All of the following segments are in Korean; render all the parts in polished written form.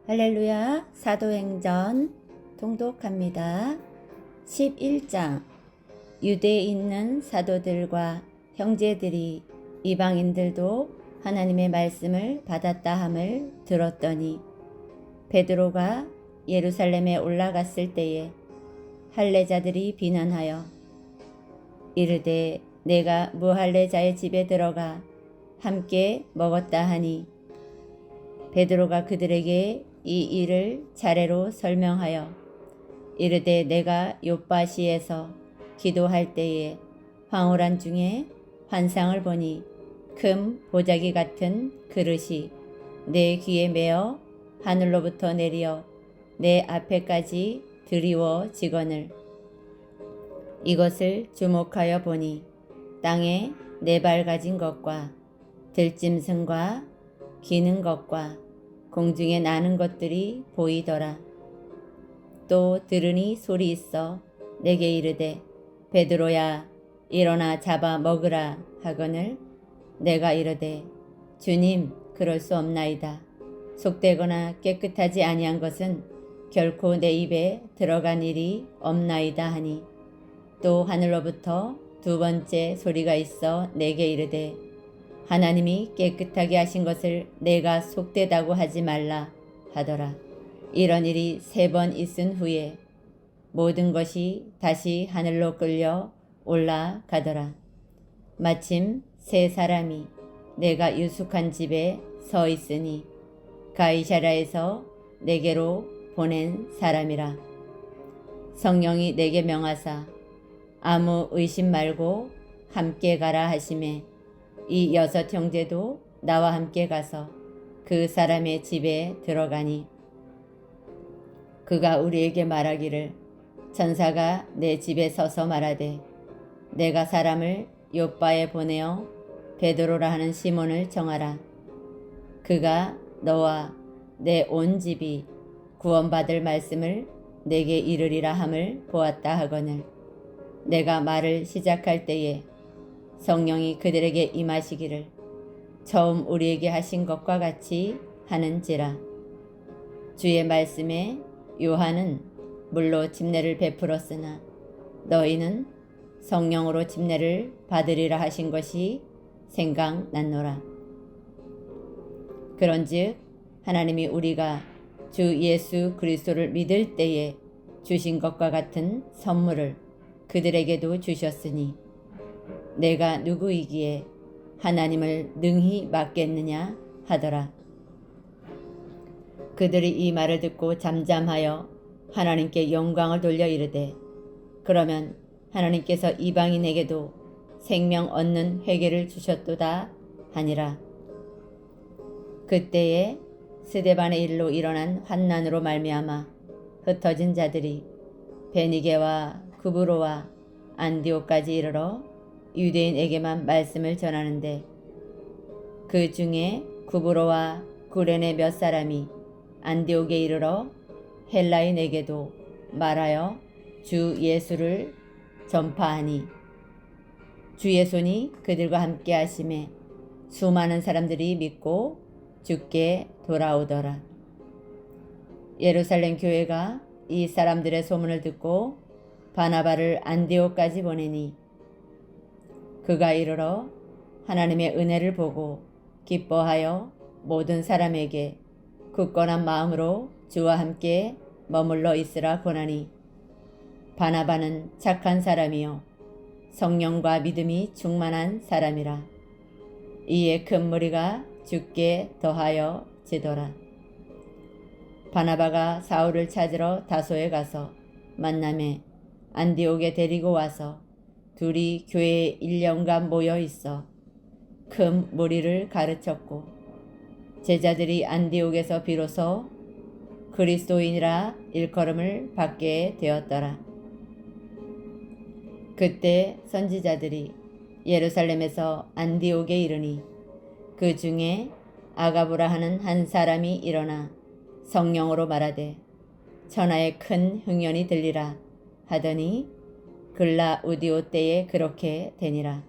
할렐루야. 사도행전 통독합니다. 11장. 유대에 있는 사도들과 형제들이 이방인들도 하나님의 말씀을 받았다 함을 들었더니 베드로가 예루살렘에 올라갔을 때에 할례자들이 비난하여 이르되 내가 무할례자의 집에 들어가 함께 먹었다 하니 베드로가 그들에게 이 일을 차례로 설명하여 이르되 내가 욥바시에서 기도할 때에 황홀한 중에 환상을 보니 큰 보자기 같은 그릇이 내 귀에 매어 하늘로부터 내려 내 앞에까지 드리워지거늘 이것을 주목하여 보니 땅에 네 발 가진 것과 들짐승과 기는 것과 공중에 나는 것들이 보이더라. 또 들으니 소리 있어 내게 이르되 베드로야 일어나 잡아 먹으라 하거늘 내가 이르되 주님 그럴 수 없나이다. 속되거나 깨끗하지 아니한 것은 결코 내 입에 들어간 일이 없나이다 하니 또 하늘로부터 두 번째 소리가 있어 내게 이르되 하나님이 깨끗하게 하신 것을 내가 속되다고 하지 말라 하더라. 이런 일이 3번 있은 후에 모든 것이 다시 하늘로 끌려 올라가더라. 마침 3사람이 내가 유숙한 집에 서 있으니 가이사랴에서 내게로 보낸 사람이라. 성령이 내게 명하사 아무 의심 말고 함께 가라 하시매 이 6 형제도 나와 함께 가서 그 사람의 집에 들어가니 그가 우리에게 말하기를 천사가 내 집에 서서 말하되 내가 사람을 욥바에 보내어 베드로라 하는 시몬을 정하라. 그가 너와 내 온 집이 구원받을 말씀을 내게 이르리라 함을 보았다 하거늘 내가 말을 시작할 때에 성령이 그들에게 임하시기를 처음 우리에게 하신 것과 같이 하는지라. 주의 말씀에 요한은 물로 집례를 베풀었으나 너희는 성령으로 집례를 받으리라 하신 것이 생각났노라. 그런즉 하나님이 우리가 주 예수 그리스도를 믿을 때에 주신 것과 같은 선물을 그들에게도 주셨으니 내가 누구이기에 하나님을 능히 막겠느냐 하더라. 그들이 이 말을 듣고 잠잠하여 하나님께 영광을 돌려 이르되 그러면 하나님께서 이방인에게도 생명 얻는 회개를 주셨도다 하니라. 그때에 스데반의 일로 일어난 환난으로 말미암아 흩어진 자들이 베니게와 구브로와 안디옥까지 이르러 유대인에게만 말씀을 전하는데 그 중에 구브로와 구레네 몇 사람이 안디옥에 이르러 헬라인에게도 말하여 주 예수를 전파하니 주의 손이 그들과 함께 하심에 수많은 사람들이 믿고 주께 돌아오더라. 예루살렘 교회가 이 사람들의 소문을 듣고 바나바를 안디옥까지 보내니 그가 이르러 하나님의 은혜를 보고 기뻐하여 모든 사람에게 굳건한 마음으로 주와 함께 머물러 있으라 권하니 바나바는 착한 사람이요 성령과 믿음이 충만한 사람이라. 이에 큰 무리가 주께 더하여 지더라. 바나바가 사울을 찾으러 다소에 가서 만남에 안디옥에 데리고 와서 둘이 교회에 1년간 모여 있어 큰 무리를 가르쳤고 제자들이 안디옥에서 비로소 그리스도인이라 일컬음을 받게 되었더라. 그때 선지자들이 예루살렘에서 안디옥에 이르니 그 중에 아가부라 하는 한 사람이 일어나 성령으로 말하되 천하에 큰 흉년이 들리라 하더니 글라우디오 때에 그렇게 되니라.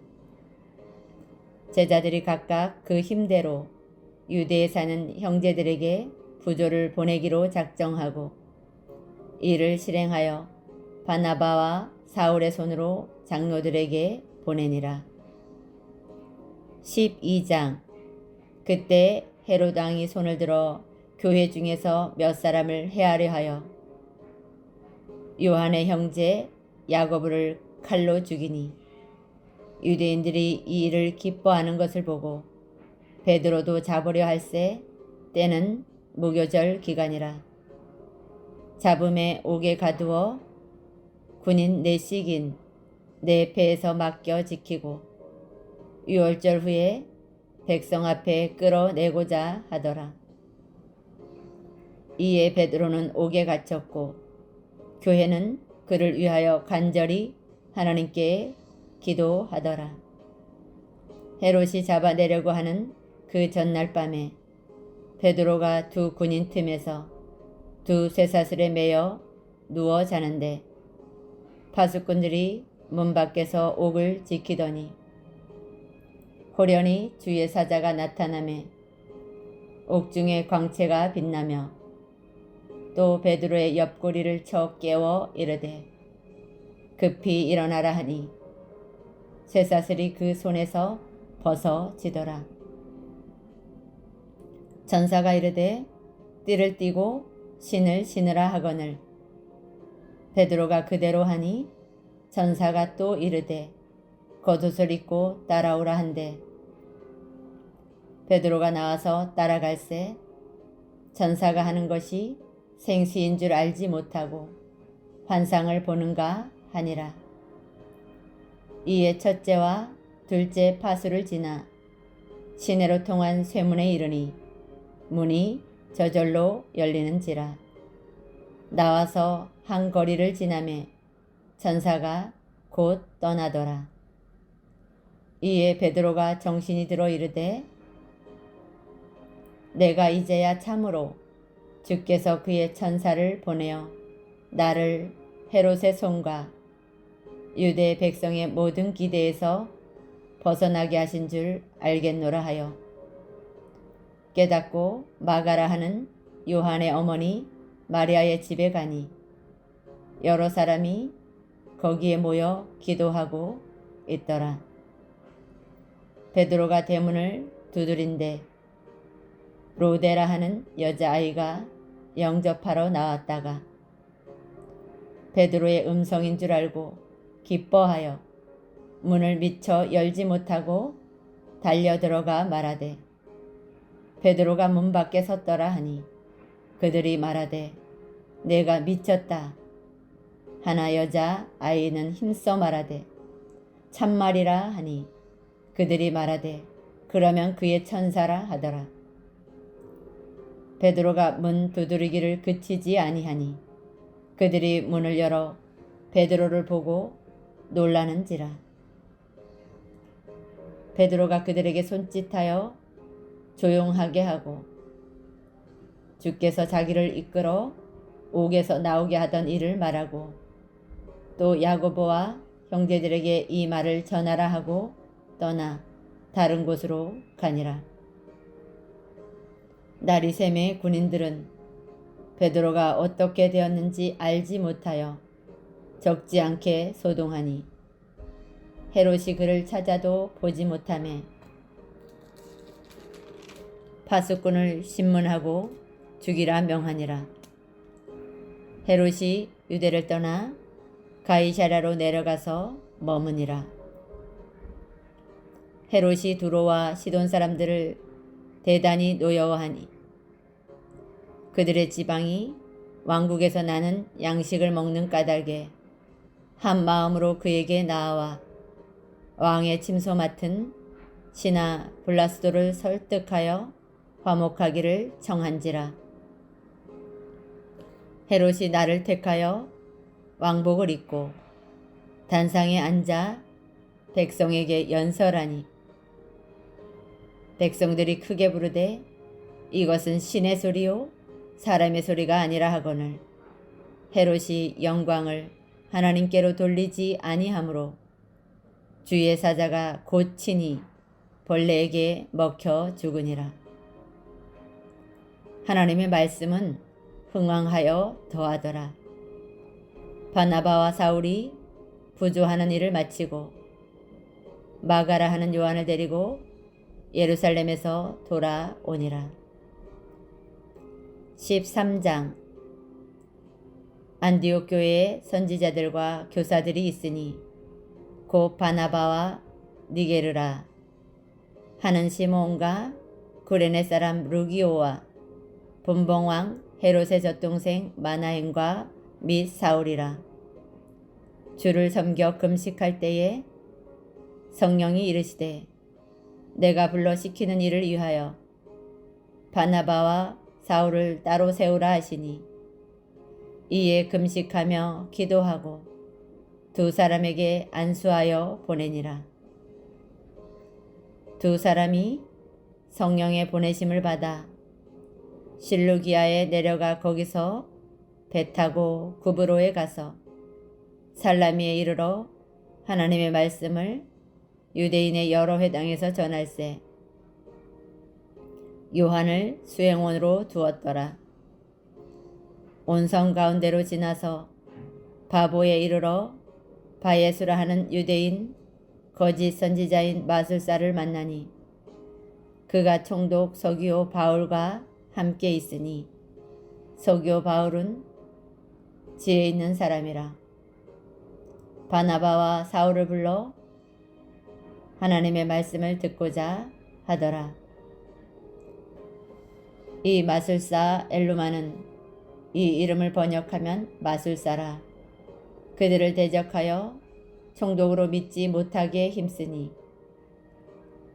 제자들이 각각 그 힘대로 유대에 사는 형제들에게 부조를 보내기로 작정하고 이를 실행하여 바나바와 사울의 손으로 장로들에게 보내니라. 12장. 그때 헤롯 왕이 손을 들어 교회 중에서 몇 사람을 해하려 하여 요한의 형제 야고보를 칼로 죽이니 유대인들이 이 일을 기뻐하는 것을 보고 베드로도 잡으려 할세 때는 무교절 기간이라. 잡음에 옥에 가두어 군인 넷씩인 내 배에서 맡겨 지키고 유월절 후에 백성 앞에 끌어내고자 하더라. 이에 베드로는 옥에 갇혔고 교회는 그를 위하여 간절히 하나님께 기도하더라. 헤롯이 잡아내려고 하는 그 전날 밤에 베드로가 두 군인 틈에서 두 쇠사슬에 매여 누워 자는데 파수꾼들이 문 밖에서 옥을 지키더니 호련히 주의 사자가 나타나매 옥중에 광채가 빛나며 또 베드로의 옆구리를 쳐 깨워 이르되 급히 일어나라 하니 쇠사슬이 그 손에서 벗어지더라. 전사가 이르되 띠를 띠고 신을 신으라 하거늘 베드로가 그대로 하니 전사가 또 이르되 겉옷을 입고 따라오라 한대 베드로가 나와서 따라갈새 전사가 하는 것이 생시인 줄 알지 못하고 환상을 보는가 하니라. 이에 첫째와 둘째 파수를 지나 시내로 통한 쇠문에 이르니 문이 저절로 열리는지라. 나와서 한 거리를 지나매 전사가 곧 떠나더라. 이에 베드로가 정신이 들어 이르되 내가 이제야 참으로 주께서 그의 천사를 보내어 나를 헤롯의 손과 유대 백성의 모든 기대에서 벗어나게 하신 줄 알겠노라 하여 깨닫고 마가라 하는 요한의 어머니 마리아의 집에 가니 여러 사람이 거기에 모여 기도하고 있더라. 베드로가 대문을 두드린데 로데라 하는 여자아이가 영접하러 나왔다가 베드로의 음성인 줄 알고 기뻐하여 문을 미처 열지 못하고 달려 들어가 말하되 베드로가 문 밖에 섰더라 하니 그들이 말하되 내가 미쳤다 하나 여자 아이는 힘써 말하되 참말이라 하니 그들이 말하되 그러면 그의 천사라 하더라. 베드로가 문 두드리기를 그치지 아니하니 그들이 문을 열어 베드로를 보고 놀라는지라. 베드로가 그들에게 손짓하여 조용하게 하고 주께서 자기를 이끌어 옥에서 나오게 하던 일을 말하고 또 야고보와 형제들에게 이 말을 전하라 하고 떠나 다른 곳으로 가니라. 날이 새매 군인들은 베드로가 어떻게 되었는지 알지 못하여 적지 않게 소동하니 헤롯이 그를 찾아도 보지 못하매 파수꾼을 신문하고 죽이라 명하니라. 헤롯이 유대를 떠나 가이사랴로 내려가서 머무니라. 헤롯이 두로와 시돈 사람들을 대단히 노여워하니 그들의 지방이 왕국에서 나는 양식을 먹는 까닭에 한 마음으로 그에게 나아와 왕의 침소 맡은 신하 블라스도를 설득하여 화목하기를 청한지라. 헤롯이 나를 택하여 왕복을 입고 단상에 앉아 백성에게 연설하니 백성들이 크게 부르되 이것은 신의 소리요 사람의 소리가 아니라 하거늘 헤롯이 영광을 하나님께로 돌리지 아니하므로 주의 사자가 곧 친히 벌레에게 먹혀 죽으니라. 하나님의 말씀은 흥왕하여 더하더라. 바나바와 사울이 부조하는 일을 마치고 마가라 하는 요한을 데리고 예루살렘에서 돌아오니라. 13장. 안디옥 교회에 선지자들과 교사들이 있으니 곧 바나바와 니게르라 하는 시몬과 구레네 사람 루기오와 분봉왕 헤롯의 젖동생 마나행과 및 사울이라. 주를 섬겨 금식할 때에 성령이 이르시되 내가 불러 시키는 일을 위하여 바나바와 사울을 따로 세우라 하시니 이에 금식하며 기도하고 두 사람에게 안수하여 보내니라. 두 사람이 성령의 보내심을 받아 실루기아에 내려가 거기서 배 타고 구브로에 가서 살라미에 이르러 하나님의 말씀을 유대인의 여러 회당에서 전할세 요한을 수행원으로 두었더라. 온성 가운데로 지나서 바보에 이르러 바예수라 하는 유대인 거짓 선지자인 마술사를 만나니 그가 총독 서기오 바울과 함께 있으니 서기오 바울은 지혜 있는 사람이라. 바나바와 사울을 불러 하나님의 말씀을 듣고자 하더라. 이 마술사 엘루마는 이 이름을 번역하면 마술사라. 그들을 대적하여 총독으로 믿지 못하게 힘쓰니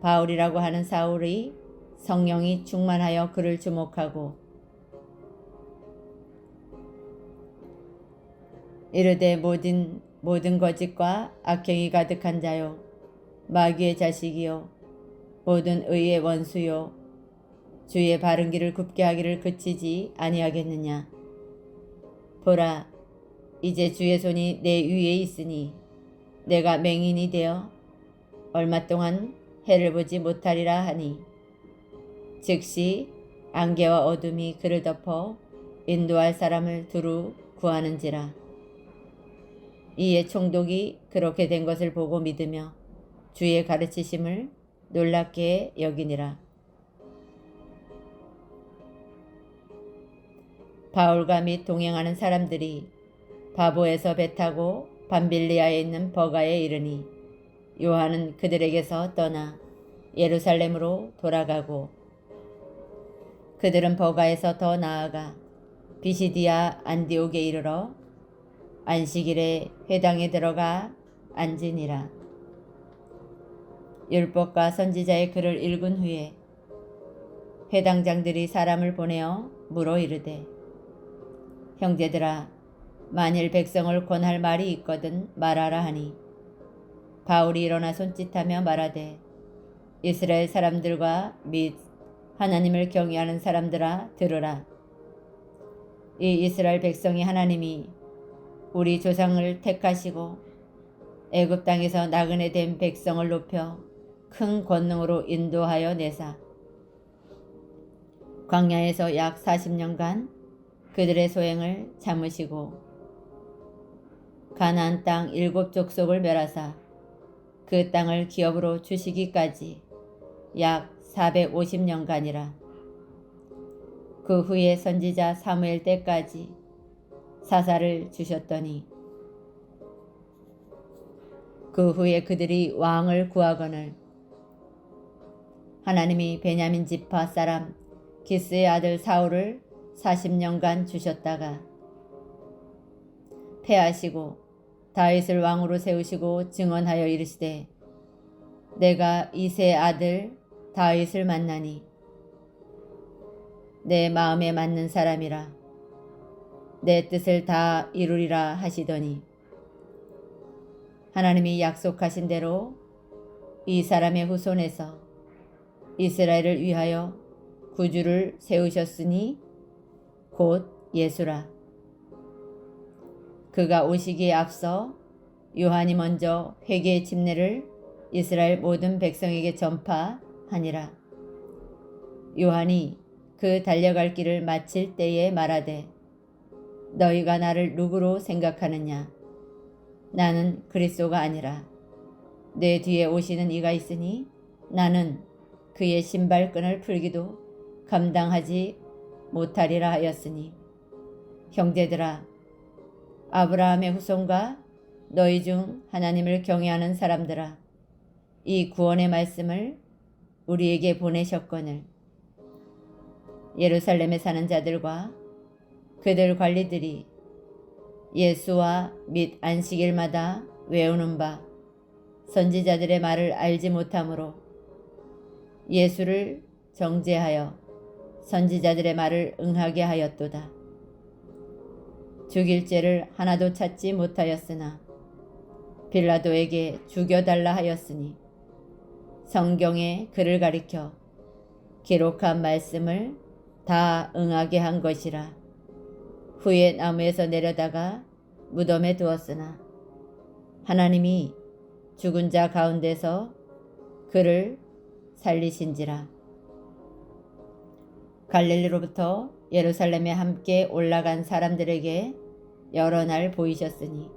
바울이라고 하는 사울이 성령이 충만하여 그를 주목하고 이르되 모든 거짓과 악행이 가득한 자요 마귀의 자식이요 모든 의의 원수요 주의 바른 길을 굽게 하기를 그치지 아니하겠느냐. 보라, 이제 주의 손이 내 위에 있으니 내가 맹인이 되어 얼마 동안 해를 보지 못하리라 하니 즉시 안개와 어둠이 그를 덮어 인도할 사람을 두루 구하는지라. 이에 총독이 그렇게 된 것을 보고 믿으며 주의 가르치심을 놀랍게 여기니라. 바울과 및 동행하는 사람들이 바보에서 배 타고 밤빌리아에 있는 버가에 이르니 요한은 그들에게서 떠나 예루살렘으로 돌아가고 그들은 버가에서 더 나아가 비시디아 안디옥에 이르러 안식일에 회당에 들어가 앉으니라. 율법과 선지자의 글을 읽은 후에 회당장들이 사람을 보내어 물어 이르되 형제들아 만일 백성을 권할 말이 있거든 말하라 하니 바울이 일어나 손짓하며 말하되 이스라엘 사람들과 및 하나님을 경외하는 사람들아 들으라. 이 이스라엘 백성이 하나님이 우리 조상을 택하시고 애굽 땅에서 나그네 된 백성을 높여 큰 권능으로 인도하여 내사 광야에서 약 40년간 그들의 소행을 참으시고 가나안 땅 7족속을 멸하사 그 땅을 기업으로 주시기까지 약 450년간이라. 그 후에 선지자 사무엘 때까지 사사를 주셨더니 그 후에 그들이 왕을 구하거늘 하나님이 베냐민 지파 사람 기스의 아들 사울을 40년간 주셨다가 패하시고 다윗을 왕으로 세우시고 증언하여 이르시되 내가 이새의 아들 다윗을 만나니 내 마음에 맞는 사람이라 내 뜻을 다 이루리라 하시더니 하나님이 약속하신 대로 이 사람의 후손에서 이스라엘을 위하여 구주를 세우셨으니 곧 예수라. 그가 오시기에 앞서 요한이 먼저 회개의 침례를 이스라엘 모든 백성에게 전파하니라. 요한이 그 달려갈 길을 마칠 때에 말하되 너희가 나를 누구로 생각하느냐? 나는 그리스도가 아니라 내 뒤에 오시는 이가 있으니 나는 그의 신발끈을 풀기도 감당하지 못하리라 하였으니 형제들아 아브라함의 후손과 너희 중 하나님을 경외하는 사람들아 이 구원의 말씀을 우리에게 보내셨거늘 예루살렘에 사는 자들과 그들 관리들이 예수와 및 안식일마다 외우는 바 선지자들의 말을 알지 못하므로 예수를 정죄하여 선지자들의 말을 응하게 하였도다. 죽일 죄를 하나도 찾지 못하였으나 빌라도에게 죽여달라 하였으니 성경에 그를 가리켜 기록한 말씀을 다 응하게 한 것이라. 후에 나무에서 내려다가 무덤에 두었으나 하나님이 죽은 자 가운데서 그를 살리신지라. 갈릴리로부터 예루살렘에 함께 올라간 사람들에게 여러 날 보이셨으니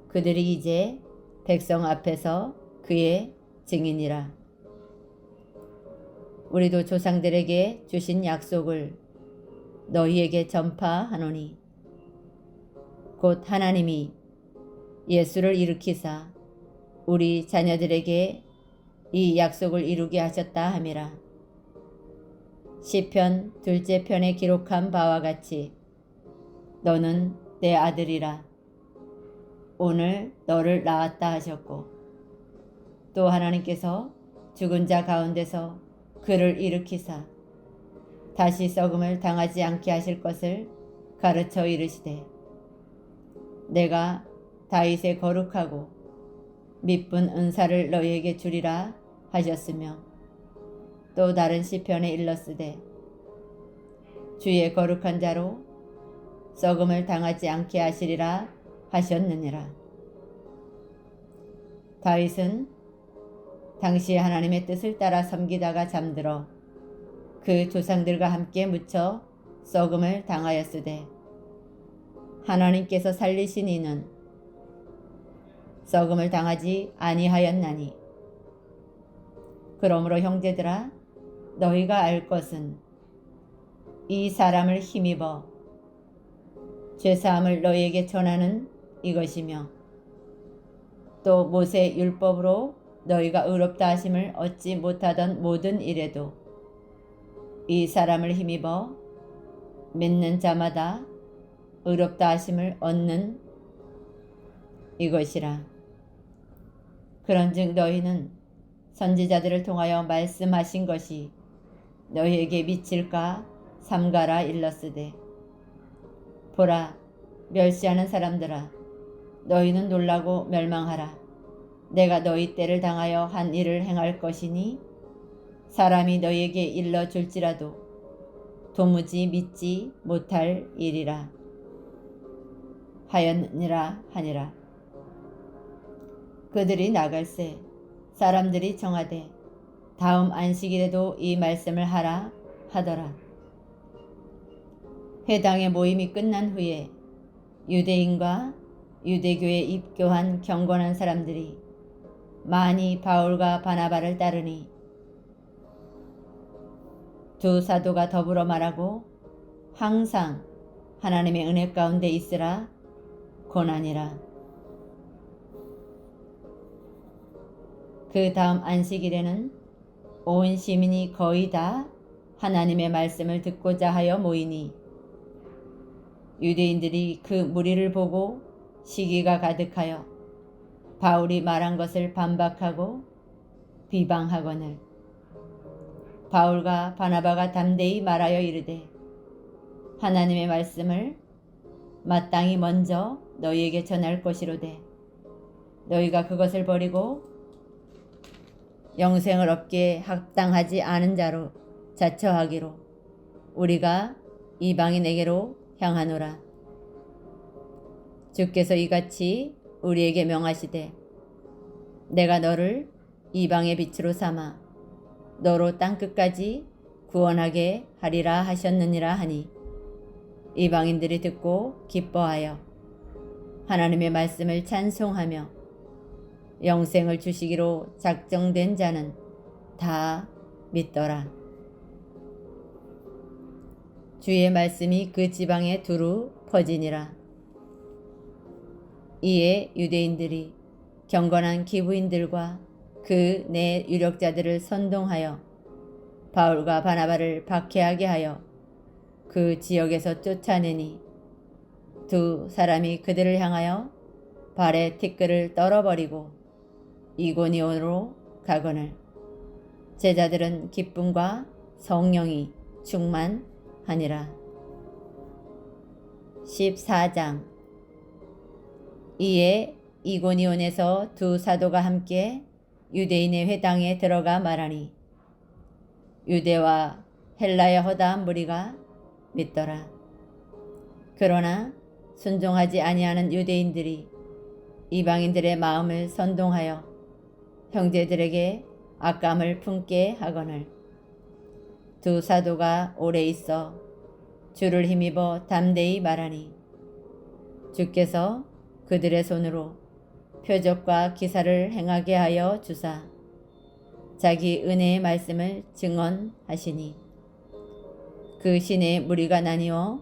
그들이 이제 백성 앞에서 그의 증인이라. 우리도 조상들에게 주신 약속을 너희에게 전파하노니 곧 하나님이 예수를 일으키사 우리 자녀들에게 이 약속을 이루게 하셨다 함이라. 시편 2째 편에 기록한 바와 같이 너는 내 아들이라 오늘 너를 낳았다 하셨고 또 하나님께서 죽은 자 가운데서 그를 일으키사 다시 썩음을 당하지 않게 하실 것을 가르쳐 이르시되 내가 다윗의 거룩하고 미쁜 은사를 너희에게 주리라 하셨으며 또 다른 시편에 일렀으되 주의 거룩한 자로 썩음을 당하지 않게 하시리라 하셨느니라. 다윗은 당시 하나님의 뜻을 따라 섬기다가 잠들어 그 조상들과 함께 묻혀 썩음을 당하였으되 하나님께서 살리신 이는 썩음을 당하지 아니하였나니 그러므로 형제들아 너희가 알 것은 이 사람을 힘입어 죄사함을 너희에게 전하는 이것이며 또 모세 율법으로 너희가 의롭다 하심을 얻지 못하던 모든 일에도 이 사람을 힘입어 믿는 자마다 의롭다 하심을 얻는 이것이라. 그런즉 너희는 선지자들을 통하여 말씀하신 것이 너희에게 미칠까 삼가라 일렀으되 보라 멸시하는 사람들아 너희는 놀라고 멸망하라. 내가 너희 때를 당하여 한 일을 행할 것이니 사람이 너희에게 일러줄지라도 도무지 믿지 못할 일이라 하였느니라 하니라. 그들이 나갈새 사람들이 정하되 다음 안식일에도 이 말씀을 하라 하더라. 회당의 모임이 끝난 후에 유대인과 유대교에 입교한 경건한 사람들이 많이 바울과 바나바를 따르니 두 사도가 더불어 말하고 항상 하나님의 은혜 가운데 있으라 고난이라. 그 다음 안식일에는 온 시민이 거의 다 하나님의 말씀을 듣고자 하여 모이니 유대인들이 그 무리를 보고 시기가 가득하여 바울이 말한 것을 반박하고 비방하거늘 바울과 바나바가 담대히 말하여 이르되 하나님의 말씀을 마땅히 먼저 너희에게 전할 것이로되 너희가 그것을 버리고 영생을 얻기에 합당하지 않은 자로 자처하기로 우리가 이방인에게로 향하노라. 주께서 이같이 우리에게 명하시되 내가 너를 이방의 빛으로 삼아 너로 땅끝까지 구원하게 하리라 하셨느니라 하니 이방인들이 듣고 기뻐하여 하나님의 말씀을 찬송하며 영생을 주시기로 작정된 자는 다 믿더라. 주의 말씀이 그 지방에 두루 퍼지니라. 이에 유대인들이 경건한 기부인들과 그 내 유력자들을 선동하여 바울과 바나바를 박해하게 하여 그 지역에서 쫓아내니 두 사람이 그들을 향하여 발에 티끌을 떨어버리고 이고니온으로 가거늘 제자들은 기쁨과 성령이 충만하니라. 14장. 이에 이고니온에서 두 사도가 함께 유대인의 회당에 들어가 말하니 유대와 헬라의 허다한 무리가 믿더라. 그러나 순종하지 아니하는 유대인들이 이방인들의 마음을 선동하여 형제들에게 악감을 품게 하거늘 두 사도가 오래 있어 주를 힘입어 담대히 말하니 주께서 그들의 손으로 표적과 기사를 행하게 하여 주사 자기 은혜의 말씀을 증언하시니 그 시내에 무리가 나뉘어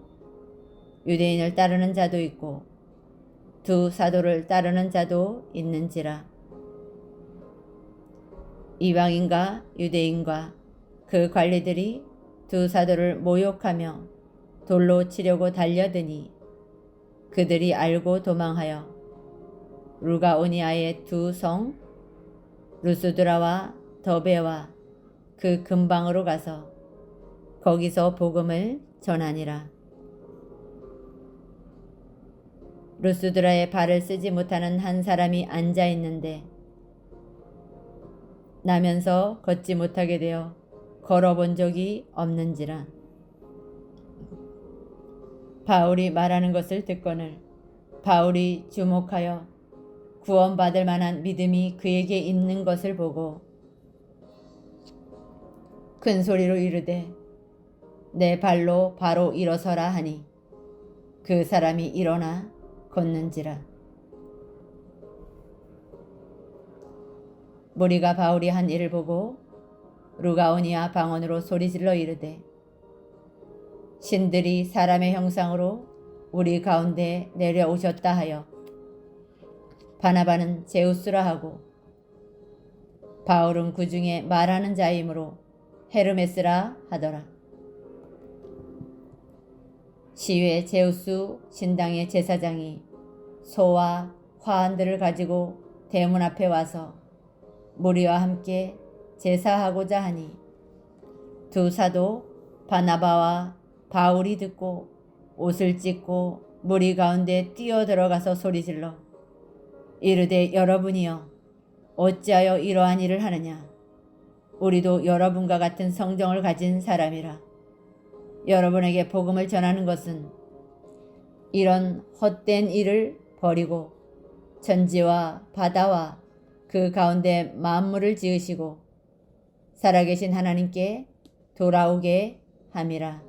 유대인을 따르는 자도 있고 두 사도를 따르는 자도 있는지라. 이방인과 유대인과 그 관리들이 두 사도를 모욕하며 돌로 치려고 달려드니 그들이 알고 도망하여 루가오니아의 두 성 루스드라와 더베와 그 근방으로 가서 거기서 복음을 전하니라. 루스드라에 발을 쓰지 못하는 한 사람이 앉아 있는데 나면서 걷지 못하게 되어 걸어본 적이 없는지라. 바울이 말하는 것을 듣거늘 바울이 주목하여 구원받을 만한 믿음이 그에게 있는 것을 보고 큰 소리로 이르되 내 발로 바로 일어서라 하니 그 사람이 일어나 걷는지라. 무리가 바울이 한 일을 보고 루가오니아 방언으로 소리질러 이르되 신들이 사람의 형상으로 우리 가운데 내려오셨다 하여 바나바는 제우스라 하고 바울은 그 중에 말하는 자이므로 헤르메스라 하더라. 시외 제우스 신당의 제사장이 소와 화환들을 가지고 대문 앞에 와서 무리와 함께 제사하고자 하니 두 사도 바나바와 바울이 듣고 옷을 찢고 무리 가운데 뛰어들어가서 소리질러 이르되 여러분이여 어찌하여 이러한 일을 하느냐. 우리도 여러분과 같은 성정을 가진 사람이라. 여러분에게 복음을 전하는 것은 이런 헛된 일을 버리고 천지와 바다와 그 가운데 만물을 지으시고 살아계신 하나님께 돌아오게 함이라.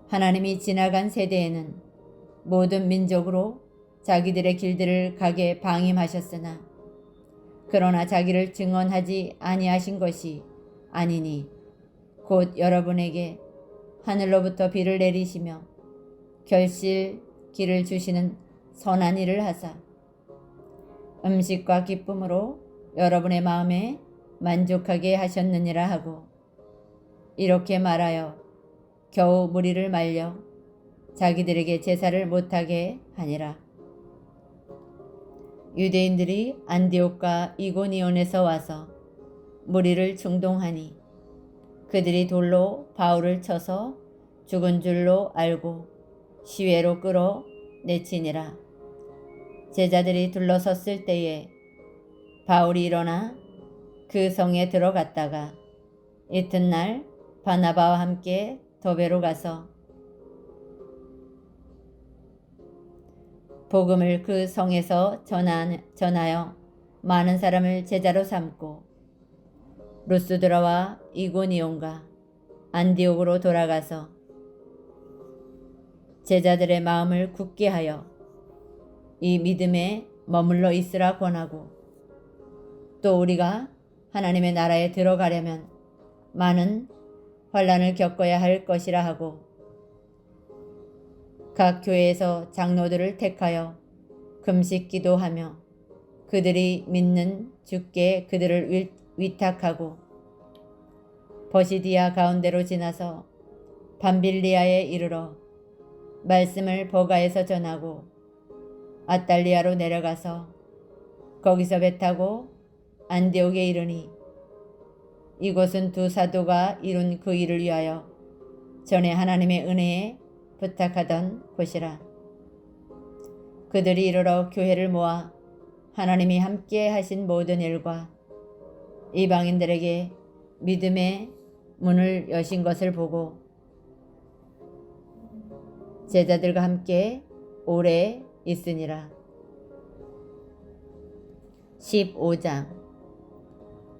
하나님이 지나간 세대에는 모든 민족으로 자기들의 길들을 가게 방임하셨으나 그러나 자기를 증언하지 아니하신 것이 아니니 곧 여러분에게 하늘로부터 비를 내리시며 결실 길을 주시는 선한 일을 하사 음식과 기쁨으로 여러분의 마음에 만족하게 하셨느니라 하고 이렇게 말하여 겨우 무리를 말려 자기들에게 제사를 못하게 하니라. 유대인들이 안디옥과 이고니온에서 와서 무리를 충동하니 그들이 돌로 바울을 쳐서 죽은 줄로 알고 시외로 끌어 내치니라. 제자들이 둘러섰을 때에 바울이 일어나 그 성에 들어갔다가 이튿날 바나바와 함께 더베로 가서 복음을 그 성에서 전하여 많은 사람을 제자로 삼고 루스드라와 이고니온과 안디옥으로 돌아가서 제자들의 마음을 굳게 하여 이 믿음에 머물러 있으라 권하고, 또 우리가 하나님의 나라에 들어가려면 많은 환난을 겪어야 할 것이라 하고, 각 교회에서 장로들을 택하여 금식 기도하며 그들이 믿는 주께 그들을 위탁하고 버시디아 가운데로 지나서 밤빌리아에 이르러 말씀을 버가에서 전하고 아달리아로 내려가서 거기서 배 타고 안디옥에 이르니, 이곳은 두 사도가 이룬 그 일을 위하여 전에 하나님의 은혜에 부탁하던 곳이라. 그들이 이르러 교회를 모아 하나님이 함께 하신 모든 일과 이방인들에게 믿음의 문을 여신 것을 보고 제자들과 함께 오래 있으니라. 15장.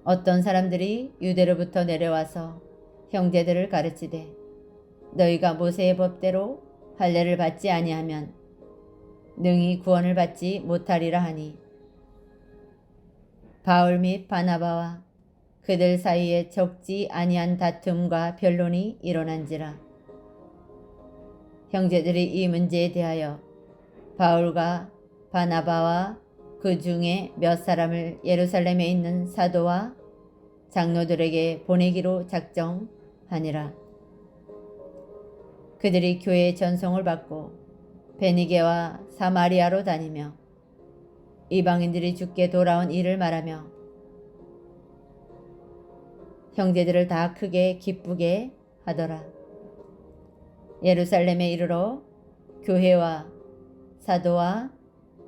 어떤 사람들이 유대로부터 내려와서 형제들을 가르치되, 너희가 모세의 법대로 할례를 받지 아니하면 능히 구원을 받지 못하리라 하니, 바울 및 바나바와 그들 사이에 적지 아니한 다툼과 변론이 일어난지라. 형제들이 이 문제에 대하여 바울과 바나바와 그 중에 몇 사람을 예루살렘에 있는 사도와 장로들에게 보내기로 작정하니라. 그들이 교회의 전송을 받고 베니게와 사마리아로 다니며 이방인들이 주께 돌아온 일을 말하며 형제들을 다 크게 기쁘게 하더라. 예루살렘에 이르러 교회와 사도와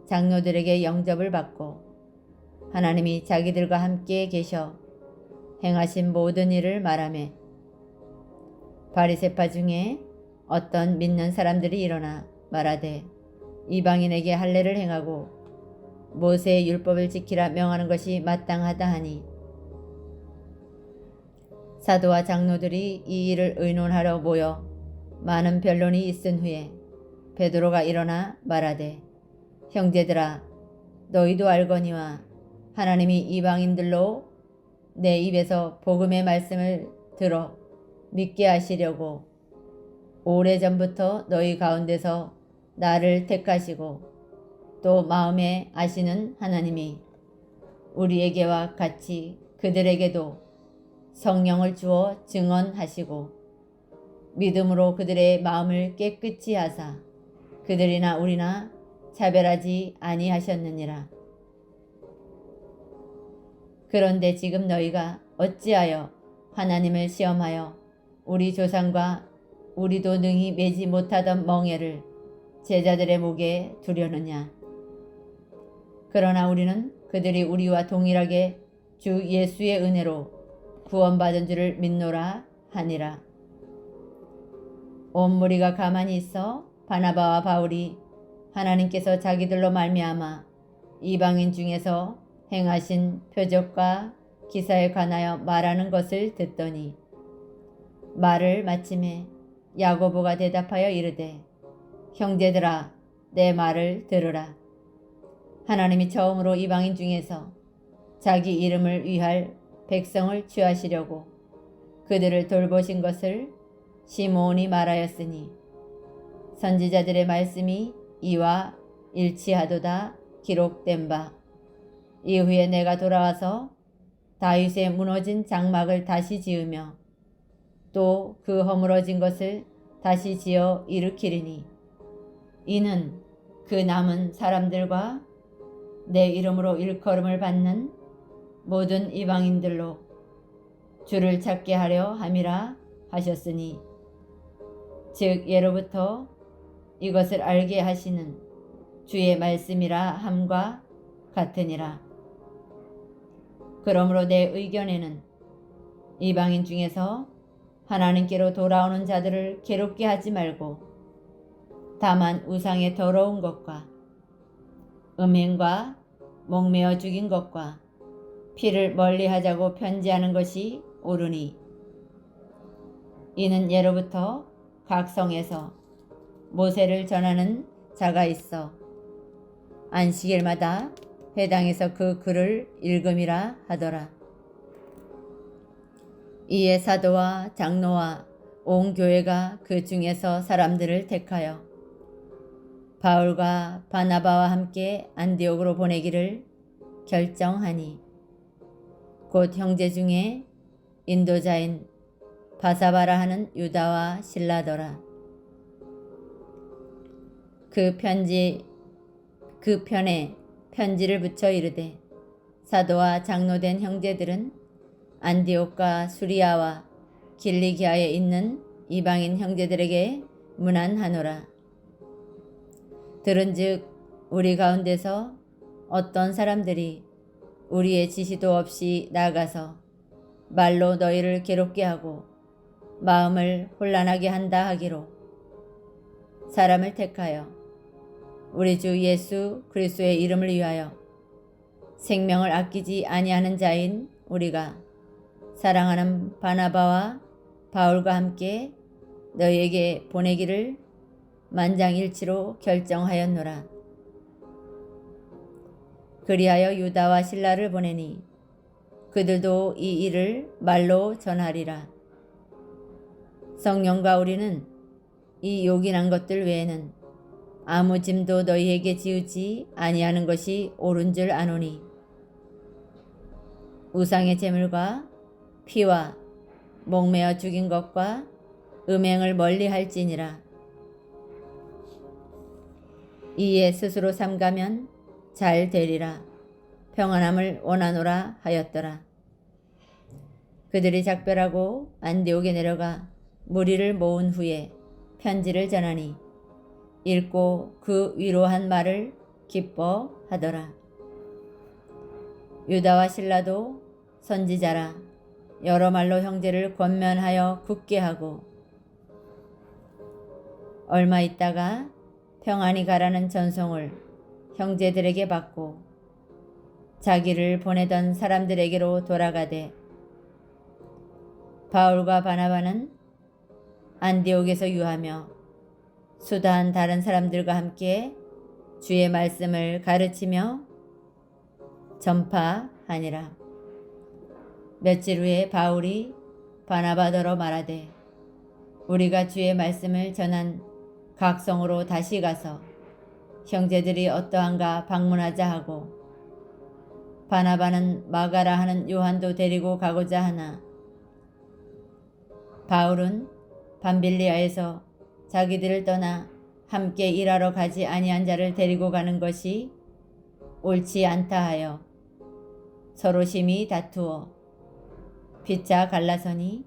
장로들에게 영접을 받고 하나님이 자기들과 함께 계셔 행하신 모든 일을 말하며, 바리새파 중에 어떤 믿는 사람들이 일어나 말하되, 이방인에게 할례를 행하고 모세의 율법을 지키라 명하는 것이 마땅하다 하니, 사도와 장로들이 이 일을 의논하러 모여 많은 변론이 있은 후에 베드로가 일어나 말하되, 형제들아, 너희도 알거니와 하나님이 이방인들로 내 입에서 복음의 말씀을 들어 믿게 하시려고 오래전부터 너희 가운데서 나를 택하시고, 또 마음에 아시는 하나님이 우리에게와 같이 그들에게도 성령을 주어 증언하시고 믿음으로 그들의 마음을 깨끗이 하사 그들이나 우리나 차별하지 아니하셨느니라. 그런데 지금 너희가 어찌하여 하나님을 시험하여 우리 조상과 우리도 능히 매지 못하던 멍에를 제자들의 목에 두려느냐. 그러나 우리는 그들이 우리와 동일하게 주 예수의 은혜로 구원받은 줄을 믿노라 하니라. 온 무리가 가만히 있어 바나바와 바울이 하나님께서 자기들로 말미암아 이방인 중에서 행하신 표적과 기사에 관하여 말하는 것을 듣더니, 말을 마침에 야고보가 대답하여 이르되, 형제들아, 내 말을 들으라. 하나님이 처음으로 이방인 중에서 자기 이름을 위할 백성을 취하시려고 그들을 돌보신 것을 시므온이 말하였으니, 선지자들의 말씀이 이와 일치하도다 기록된 바, 이후에 내가 돌아와서 다윗의 무너진 장막을 다시 지으며 또 그 허물어진 것을 다시 지어 일으키리니, 이는 그 남은 사람들과 내 이름으로 일컬음을 받는 모든 이방인들로 주를 찾게 하려 함이라 하셨으니, 즉 예로부터 이것을 알게 하시는 주의 말씀이라 함과 같으니라. 그러므로 내 의견에는 이방인 중에서 하나님께로 돌아오는 자들을 괴롭게 하지 말고, 다만 우상의 더러운 것과 음행과 목매어 죽인 것과 피를 멀리하자고 편지하는 것이 옳으니 이는 예로부터 각 성에서 모세를 전하는 자가 있어 안식일마다 회당에서 그 글을 읽음이라 하더라. 이에 사도와 장로와 온 교회가 그 중에서 사람들을 택하여 바울과 바나바와 함께 안디옥으로 보내기를 결정하니 곧 형제 중에 인도자인 바사바라 하는 유다와 실라더라. 그 편에 편지를 붙여 이르되 사도와 장로된 형제들은 안디옥과 수리아와 길리기아에 있는 이방인 형제들에게 문안하노라. 들은즉 우리 가운데서 어떤 사람들이 우리의 지시도 없이 나가서 말로 너희를 괴롭게 하고 마음을 혼란하게 한다 하기로 사람을 택하여 우리 주 예수 그리스도의 이름을 위하여 생명을 아끼지 아니하는 자인 우리가 사랑하는 바나바와 바울과 함께 너희에게 보내기를 만장일치로 결정하였노라. 그리하여 유다와 실라를 보내니 그들도 이 일을 말로 전하리라. 성령과 우리는 이 요긴한 것들 외에는 아무 짐도 너희에게 지우지 아니하는 것이 옳은 줄 아노니 우상의 제물과 피와 목매어 죽인 것과 음행을 멀리할지니라. 이에 스스로 삼가면 잘 되리라. 평안함을 원하노라 하였더라. 그들이 작별하고 안디옥에 내려가 무리를 모은 후에 편지를 전하니 읽고 그 위로한 말을 기뻐하더라. 유다와 실라도 선지자라 여러 말로 형제를 권면하여 굳게 하고 얼마 있다가 평안히 가라는 전송을 형제들에게 받고 자기를 보내던 사람들에게로 돌아가되 바울과 바나바는 안디옥에서 유하며 수다한 다른 사람들과 함께 주의 말씀을 가르치며 전파하니라. 며칠 후에 바울이 바나바더러 말하되 우리가 주의 말씀을 전한 각 성으로 다시 가서 형제들이 어떠한가 방문하자 하고 바나바는 마가라 하는 요한도 데리고 가고자 하나 바울은 밤빌리아에서 자기들을 떠나 함께 일하러 가지 아니한 자를 데리고 가는 것이 옳지 않다 하여 서로 심히 다투어 피차 갈라서니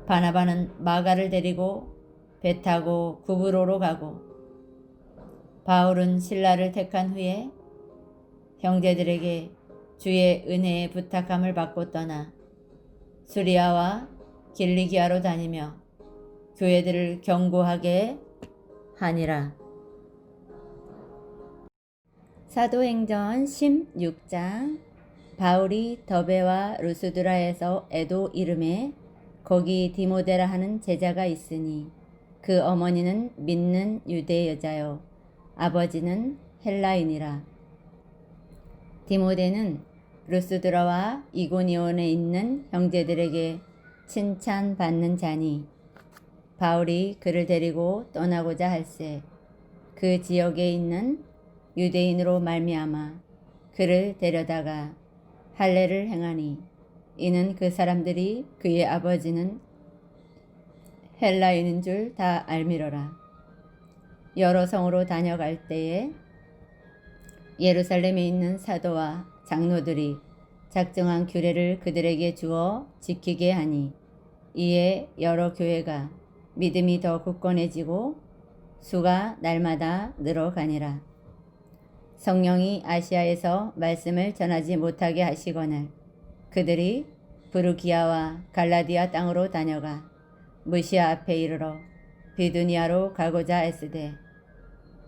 바나바는 마가를 데리고 배 타고 구브로로 가고 바울은 실라를 택한 후에 형제들에게 주의 은혜의 부탁함을 받고 떠나 수리아와 길리기아로 다니며 교회들을 경고하게 하니라. 사도행전 16장. 바울이 더베와 루스드라에서 에도 이름에 거기 디모데라 하는 제자가 있으니 그 어머니는 믿는 유대 여자요 아버지는 헬라인이라. 디모데는 루스드라와 이고니온에 있는 형제들에게 칭찬받는 자니 바울이 그를 데리고 떠나고자 할세 그 지역에 있는 유대인으로 말미암아 그를 데려다가 할례를 행하니 이는 그 사람들이 그의 아버지는 헬라인인 줄 다 알미러라. 여러 성으로 다녀갈 때에 예루살렘에 있는 사도와 장로들이 작정한 규례를 그들에게 주어 지키게 하니 이에 여러 교회가 믿음이 더 굳건해지고 수가 날마다 늘어가니라. 성령이 아시아에서 말씀을 전하지 못하게 하시거늘 그들이 부르기아와 갈라디아 땅으로 다녀가 무시아 앞에 이르러 비두니아로 가고자 애쓰되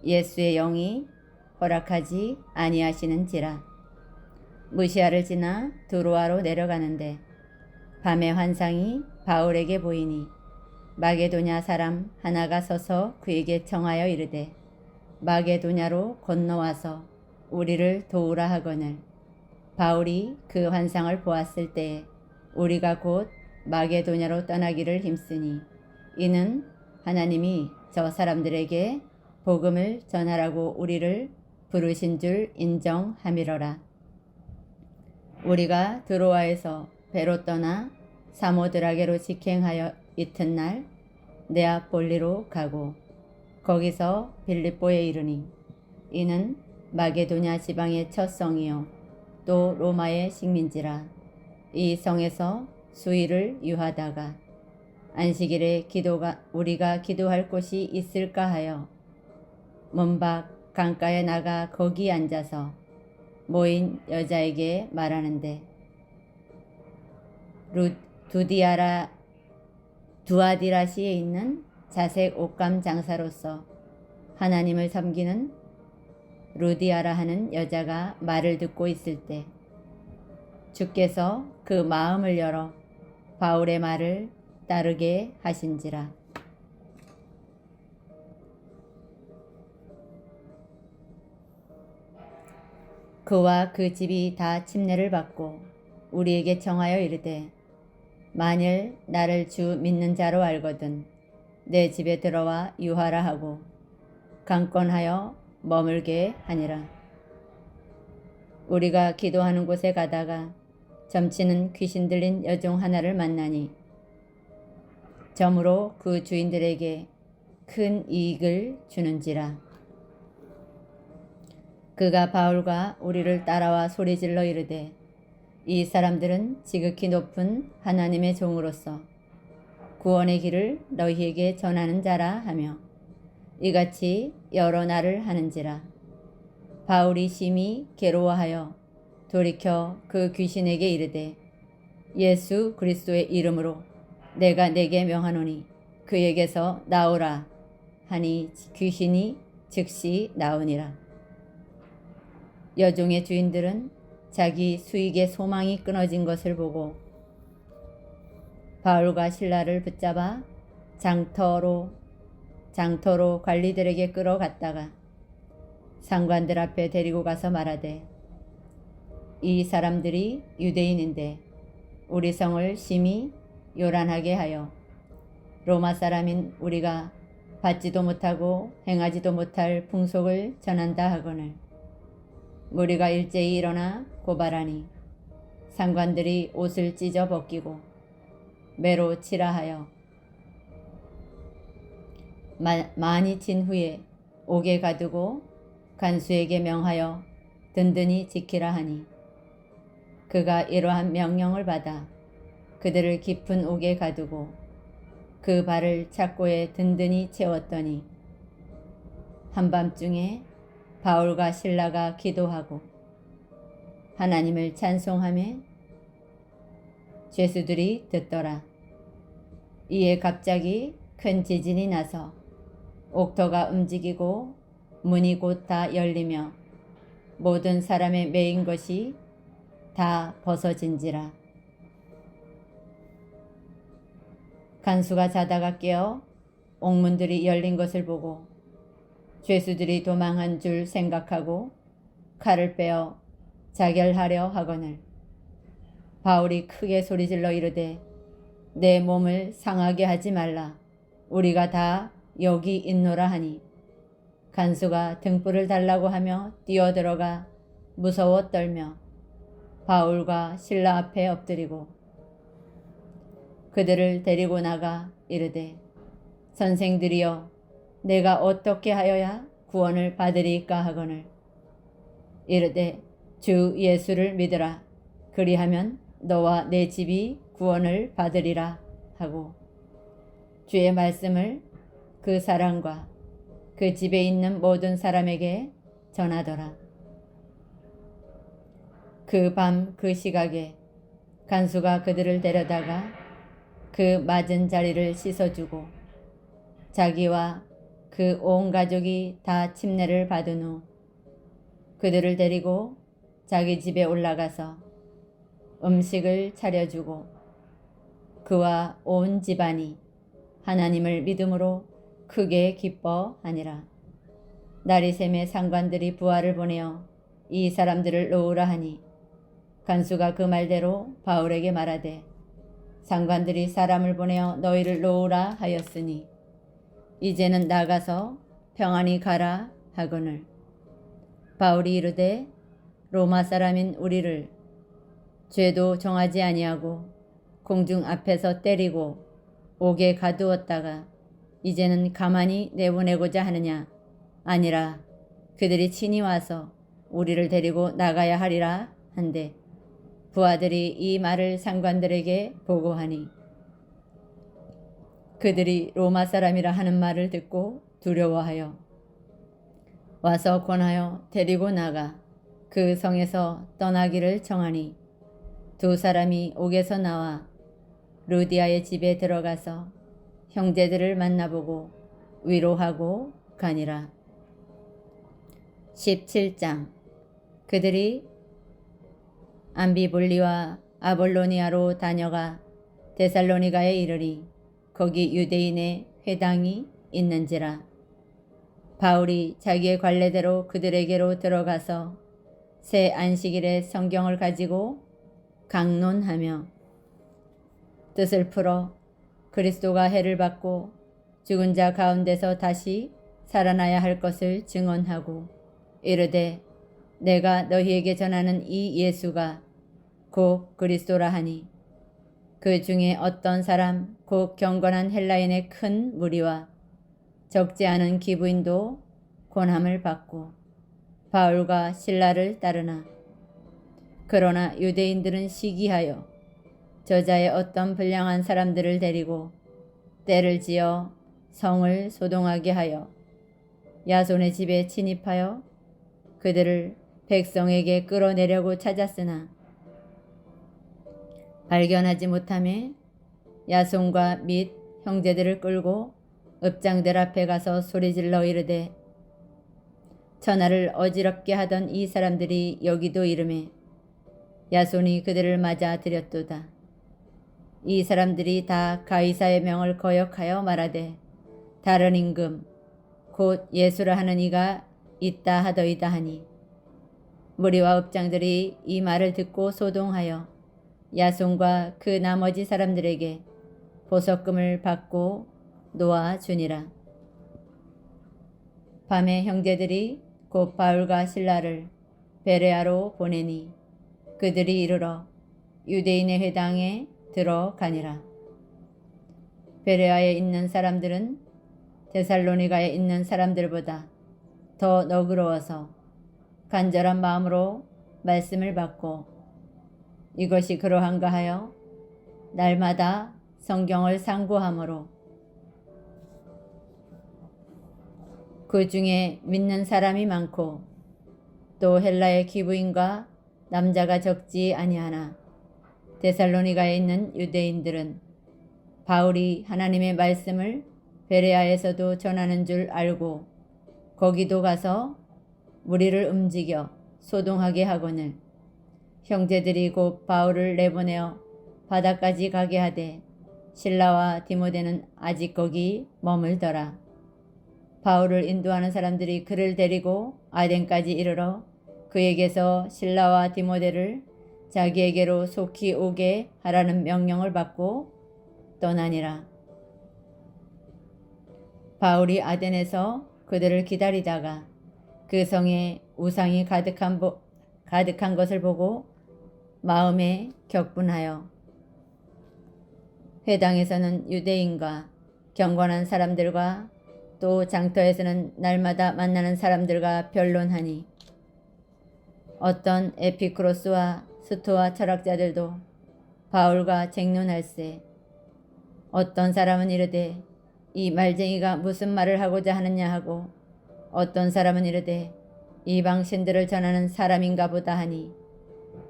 예수의 영이 허락하지 아니하시는지라. 무시아를 지나 두로아로 내려가는데 밤의 환상이 바울에게 보이니 마게도냐 사람 하나가 서서 그에게 청하여 이르되 마게도냐로 건너와서 우리를 도우라 하거늘 바울이 그 환상을 보았을 때에 우리가 곧 마게도냐로 떠나기를 힘쓰니 이는 하나님이 저 사람들에게 복음을 전하라고 우리를 부르신 줄 인정함이로라. 우리가 드로아에서 배로 떠나 사모드라게로 직행하여 이튿날 네아폴리로 가고 거기서 빌립보에 이르니 이는 마게도냐 지방의 첫 성이요 또 로마의 식민지라. 이 성에서 수일을 유하다가 안식일에 우리가 기도할 곳이 있을까 하여 문밖 강가에 나가 거기 앉아서 모인 여자에게 말하는데 두아디라시에 있는 자색 옷감 장사로서 하나님을 섬기는 루디아라 하는 여자가 말을 듣고 있을 때 주께서 그 마음을 열어 바울의 말을 따르게 하신지라. 그와 그 집이 다 침례를 받고 우리에게 청하여 이르되 만일 나를 주 믿는 자로 알거든 내 집에 들어와 유하라 하고 강권하여 머물게 하니라. 우리가 기도하는 곳에 가다가 점치는 귀신 들린 여종 하나를 만나니 점으로 그 주인들에게 큰 이익을 주는지라. 그가 바울과 우리를 따라와 소리질러 이르되 이 사람들은 지극히 높은 하나님의 종으로서 구원의 길을 너희에게 전하는 자라 하며 이같이 여러 날을 하는지라. 바울이 심히 괴로워하여 돌이켜 그 귀신에게 이르되 예수 그리스도의 이름으로 내가 내게 명하노니 그에게서 나오라 하니 귀신이 즉시 나오니라. 여종의 주인들은 자기 수익의 소망이 끊어진 것을 보고 바울과 실라를 붙잡아 장터로 관리들에게 끌어갔다가 상관들 앞에 데리고 가서 말하되 이 사람들이 유대인인데 우리 성을 심히 요란하게 하여 로마 사람인 우리가 받지도 못하고 행하지도 못할 풍속을 전한다 하거늘 무리가 일제히 일어나 고발하니 상관들이 옷을 찢어 벗기고 매로 치라 하여 많이 친 후에 옥에 가두고 간수에게 명하여 든든히 지키라 하니 그가 이러한 명령을 받아 그들을 깊은 옥에 가두고 그 발을 착고에 든든히 채웠더니 한밤중에 바울과 실라가 기도하고 하나님을 찬송하며 죄수들이 듣더라. 이에 갑자기 큰 지진이 나서 옥토가 움직이고 문이 곧 다 열리며 모든 사람의 매인 것이 다 벗어진지라. 간수가 자다가 깨어 옥문들이 열린 것을 보고 죄수들이 도망한 줄 생각하고 칼을 빼어 자결하려 하거늘 바울이 크게 소리질러 이르되 내 몸을 상하게 하지 말라. 우리가 다 여기 있노라 하니 간수가 등불을 달라고 하며 뛰어들어가 무서워 떨며 바울과 실라 앞에 엎드리고 그들을 데리고 나가 이르되 선생들이여 내가 어떻게 하여야 구원을 받으리까 하거늘 이르되 주 예수를 믿으라. 그리하면 너와 내 집이 구원을 받으리라 하고 주의 말씀을 그 사람과 그 집에 있는 모든 사람에게 전하더라. 그 밤 그 시각에 간수가 그들을 데려다가 그 맞은 자리를 씻어주고 자기와 그 온 가족이 다 침례를 받은 후 그들을 데리고 자기 집에 올라가서 음식을 차려주고 그와 온 집안이 하나님을 믿음으로 크게 기뻐하니라. 나리샘의 상관들이 부하를 보내어 이 사람들을 놓으라 하니 간수가 그 말대로 바울에게 말하되 상관들이 사람을 보내어 너희를 놓으라 하였으니 이제는 나가서 평안히 가라 하거늘. 바울이 이르되 로마 사람인 우리를 죄도 정하지 아니하고 공중 앞에서 때리고 옥에 가두었다가 이제는 가만히 내보내고자 하느냐? 아니라 그들이 친히 와서 우리를 데리고 나가야 하리라 한데 부하들이 이 말을 상관들에게 보고하니 그들이 로마 사람이라 하는 말을 듣고 두려워하여 와서 권하여 데리고 나가 그 성에서 떠나기를 청하니 두 사람이 옥에서 나와 루디아의 집에 들어가서 형제들을 만나보고 위로하고 가니라. 17장. 그들이 암비볼리와 아볼로니아로 다녀가 데살로니가에 이르리 거기 유대인의 회당이 있는지라. 바울이 자기의 관례대로 그들에게로 들어가서 새 안식일에 성경을 가지고 강론하며 뜻을 풀어 그리스도가 해를 받고 죽은 자 가운데서 다시 살아나야 할 것을 증언하고 이르되 내가 너희에게 전하는 이 예수가 곧 그리스도라 하니 그 중에 어떤 사람 곧 경건한 헬라인의 큰 무리와 적지 않은 기부인도 권함을 받고 바울과 실라를 따르나 그러나 유대인들은 시기하여 저자의 어떤 불량한 사람들을 데리고 때를 지어 성을 소동하게 하여 야손의 집에 침입하여 그들을 백성에게 끌어내려고 찾았으나 발견하지 못하며 야손과 및 형제들을 끌고 읍장들 앞에 가서 소리질러 이르되 천하를 어지럽게 하던 이 사람들이 여기도 이르매 야손이 그들을 맞아 들였도다. 이 사람들이 다 가이사의 명을 거역하여 말하되 다른 임금 곧 예수라 하는 이가 있다 하더이다 하니 무리와 읍장들이 이 말을 듣고 소동하여 야손과 그 나머지 사람들에게 보석금을 받고 놓아주니라. 밤에 형제들이 곧 바울과 실라를 베레아로 보내니 그들이 이르러 유대인의 회당에 들어가니라. 베레아에 있는 사람들은 데살로니가에 있는 사람들보다 더 너그러워서 간절한 마음으로 말씀을 받고 이것이 그러한가 하여 날마다 성경을 상고하므로 그 중에 믿는 사람이 많고 또 헬라의 기부인과 남자가 적지 아니하나 데살로니가에 있는 유대인들은 바울이 하나님의 말씀을 베레아에서도 전하는 줄 알고 거기도 가서 무리를 움직여 소동하게 하거늘 형제들이 곧 바울을 내보내어 바다까지 가게 하되 실라와 디모데는 아직 거기 머물더라. 바울을 인도하는 사람들이 그를 데리고 아덴까지 이르러 그에게서 실라와 디모데를 자기에게로 속히 오게 하라는 명령을 받고 떠나니라. 바울이 아덴에서 그들을 기다리다가 그 성에 우상이 가득한 것을 보고 마음에 격분하여 회당에서는 유대인과 경건한 사람들과 또 장터에서는 날마다 만나는 사람들과 변론하니 어떤 에피크로스와 스토아 철학자들도 바울과 쟁론할세 어떤 사람은 이르되 이 말쟁이가 무슨 말을 하고자 하느냐 하고 어떤 사람은 이르되 이방 신들을 전하는 사람인가 보다 하니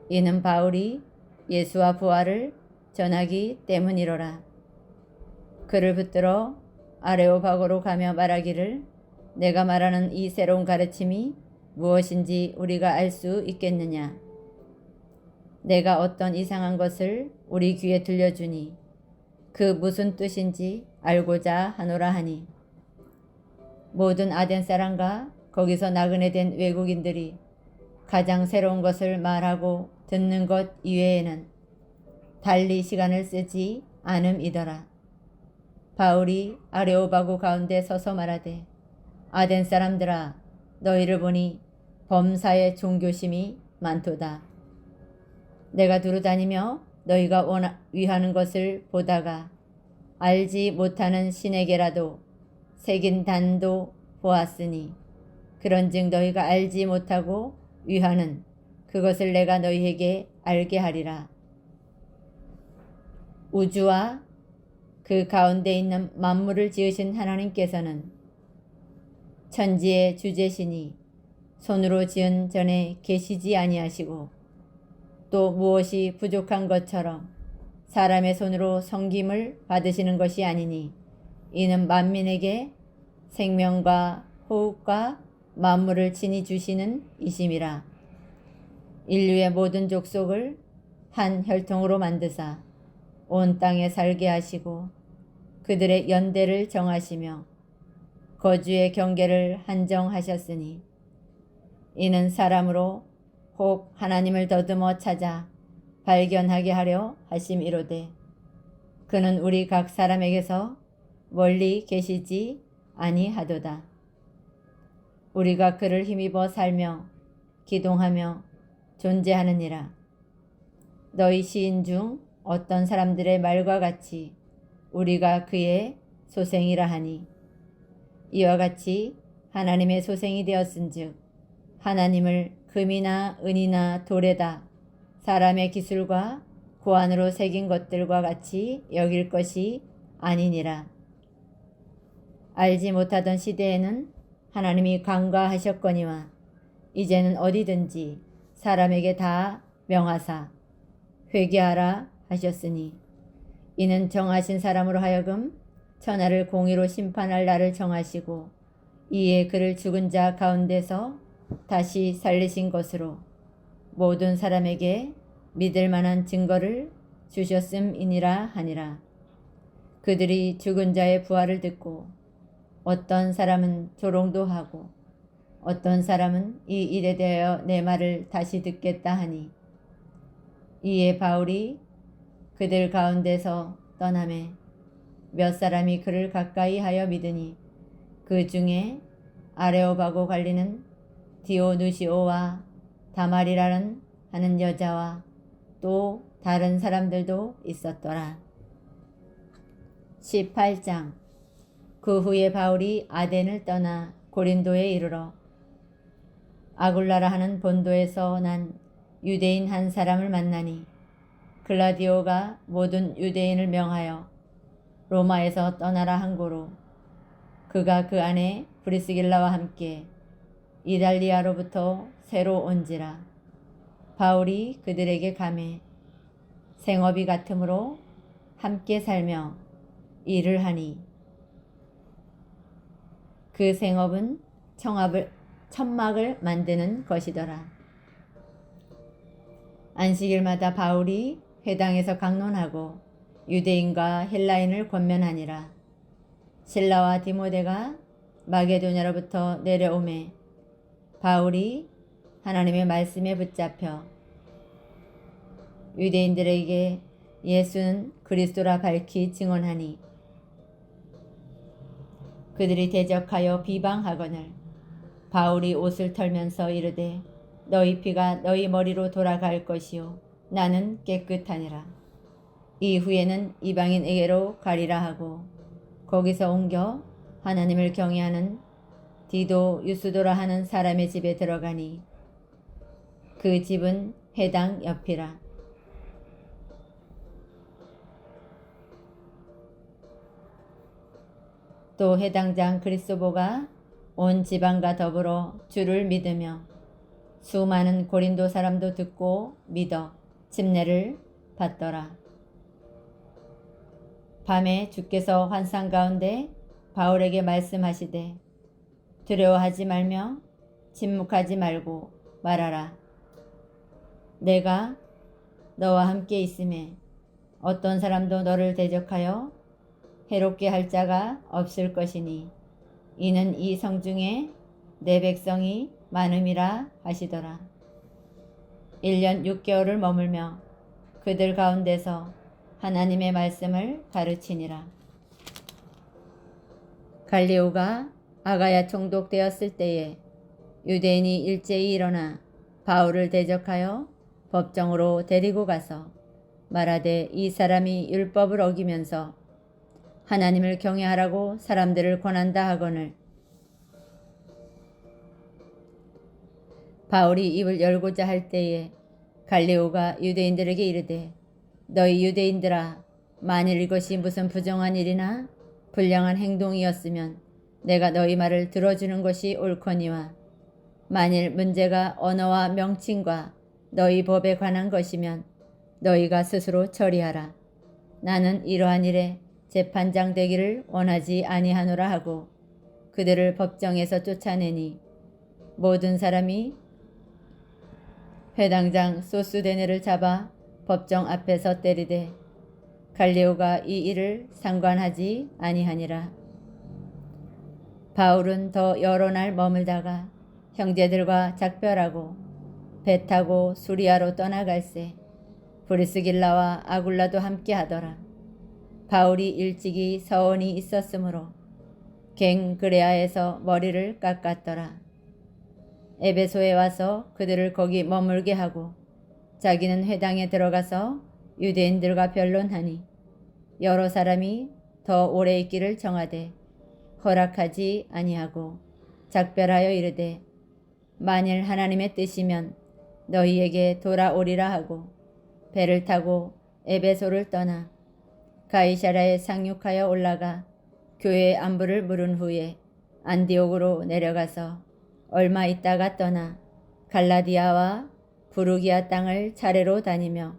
이는 바울이 예수와 부활을 전하기 때문이로라. 그를 붙들어 아레오바고로 가며 말하기를 내가 말하는 이 새로운 가르침이 무엇인지 우리가 알 수 있겠느냐. 내가 어떤 이상한 것을 우리 귀에 들려주니 그 무슨 뜻인지 알고자 하노라 하니 모든 아덴 사람과 거기서 나그네 된 외국인들이 가장 새로운 것을 말하고 듣는 것 이외에는 달리 시간을 쓰지 않음이더라. 바울이 아레오바고 가운데 서서 말하되 아덴 사람들아 너희를 보니 범사에 종교심이 많도다. 내가 두루 다니며 너희가 위하는 것을 보다가 알지 못하는 신에게라도 새긴 단도 보았으니 그런즉 너희가 알지 못하고 위하는 그것을 내가 너희에게 알게 하리라. 우주와 그 가운데 있는 만물을 지으신 하나님께서는 천지의 주제시니 손으로 지은 전에 계시지 아니하시고 또 무엇이 부족한 것처럼 사람의 손으로 섬김을 받으시는 것이 아니니 이는 만민에게 생명과 호흡과 만물을 친히 주시는 이심이라. 인류의 모든 족속을 한 혈통으로 만드사 온 땅에 살게 하시고 그들의 연대를 정하시며 거주의 경계를 한정하셨으니 이는 사람으로 혹 하나님을 더듬어 찾아 발견하게 하려 하심이로되 그는 우리 각 사람에게서 멀리 계시지 아니하도다. 우리가 그를 힘입어 살며 기동하며 존재하느니라. 너희 시인 중 어떤 사람들의 말과 같이 우리가 그의 소생이라 하니 이와 같이 하나님의 소생이 되었은즉 하나님을 금이나 은이나 돌에다 사람의 기술과 고안으로 새긴 것들과 같이 여길 것이 아니니라. 알지 못하던 시대에는 하나님이 간과하셨거니와 이제는 어디든지 사람에게 다 명하사 회개하라 하셨으니 이는 정하신 사람으로 하여금 천하를 공의로 심판할 날을 정하시고 이에 그를 죽은 자 가운데서 다시 살리신 것으로 모든 사람에게 믿을 만한 증거를 주셨음이니라 하니라. 그들이 죽은 자의 부활을 듣고 어떤 사람은 조롱도 하고 어떤 사람은 이 일에 대하여 내 말을 다시 듣겠다 하니 이에 바울이 그들 가운데서 떠나매 몇 사람이 그를 가까이 하여 믿으니 그 중에 아레오바고 관리는 디오누시오와 다말이라는 하는 여자와 또 다른 사람들도 있었더라. 18장. 그 후에 바울이 아덴을 떠나 고린도에 이르러 아굴라라 하는 본도에서 난 유대인 한 사람을 만나니 글라디오가 모든 유대인을 명하여 로마에서 떠나라 한 고로 그가 그 안에 브리스길라와 함께 이달리아로부터 새로 온지라. 바울이 그들에게 가매 생업이 같으므로 함께 살며 일을 하니 그 생업은 천막을 만드는 것이더라. 안식일마다 바울이 회당에서 강론하고 유대인과 헬라인을 권면하니라. 실라와 디모데가 마게도냐로부터 내려오매 바울이 하나님의 말씀에 붙잡혀 유대인들에게 예수는 그리스도라 밝히 증언하니 그들이 대적하여 비방하거늘 바울이 옷을 털면서 이르되 너희 피가 너희 머리로 돌아갈 것이요 나는 깨끗하니라. 이후에는 이방인에게로 가리라 하고 거기서 옮겨 하나님을 경외하는 디도 유스도라 하는 사람의 집에 들어가니 그 집은 회당 옆이라. 또 회당장 그리스도보가 온 지방과 더불어 주를 믿으며 수많은 고린도 사람도 듣고 믿어 침례를 받더라. 밤에 주께서 환상 가운데 바울에게 말씀하시되 두려워하지 말며 침묵하지 말고 말하라. 내가 너와 함께 있음에 어떤 사람도 너를 대적하여 해롭게 할 자가 없을 것이니 이는 이 성중에 내 백성이 많음이라 하시더라. 1년 6개월을 머물며 그들 가운데서 하나님의 말씀을 가르치니라. 갈리오가 아가야 총독되었을 때에 유대인이 일제히 일어나 바울을 대적하여 법정으로 데리고 가서 말하되 이 사람이 율법을 어기면서 하나님을 경외하라고 사람들을 권한다 하거늘 바울이 입을 열고자 할 때에 갈리오가 유대인들에게 이르되 너희 유대인들아 만일 이것이 무슨 부정한 일이나 불량한 행동이었으면 내가 너희 말을 들어주는 것이 옳거니와 만일 문제가 언어와 명칭과 너희 법에 관한 것이면 너희가 스스로 처리하라. 나는 이러한 일에 재판장 되기를 원하지 아니하노라 하고 그들을 법정에서 쫓아내니 모든 사람이 회당장 소스데네를 잡아 법정 앞에서 때리되 갈리오가 이 일을 상관하지 아니하니라. 바울은 더 여러 날 머물다가 형제들과 작별하고 배 타고 수리아로 떠나갈새 브리스길라와 아굴라도 함께 하더라. 바울이 일찍이 서원이 있었으므로 갱그레아에서 머리를 깎았더라. 에베소에 와서 그들을 거기 머물게 하고 자기는 회당에 들어가서 유대인들과 변론하니 여러 사람이 더 오래 있기를 정하되 허락하지 아니하고 작별하여 이르되 만일 하나님의 뜻이면 너희에게 돌아오리라 하고 배를 타고 에베소를 떠나 가이사랴에 상륙하여 올라가 교회의 안부를 물은 후에 안디옥으로 내려가서 얼마 있다가 떠나 갈라디아와 부르기아 땅을 차례로 다니며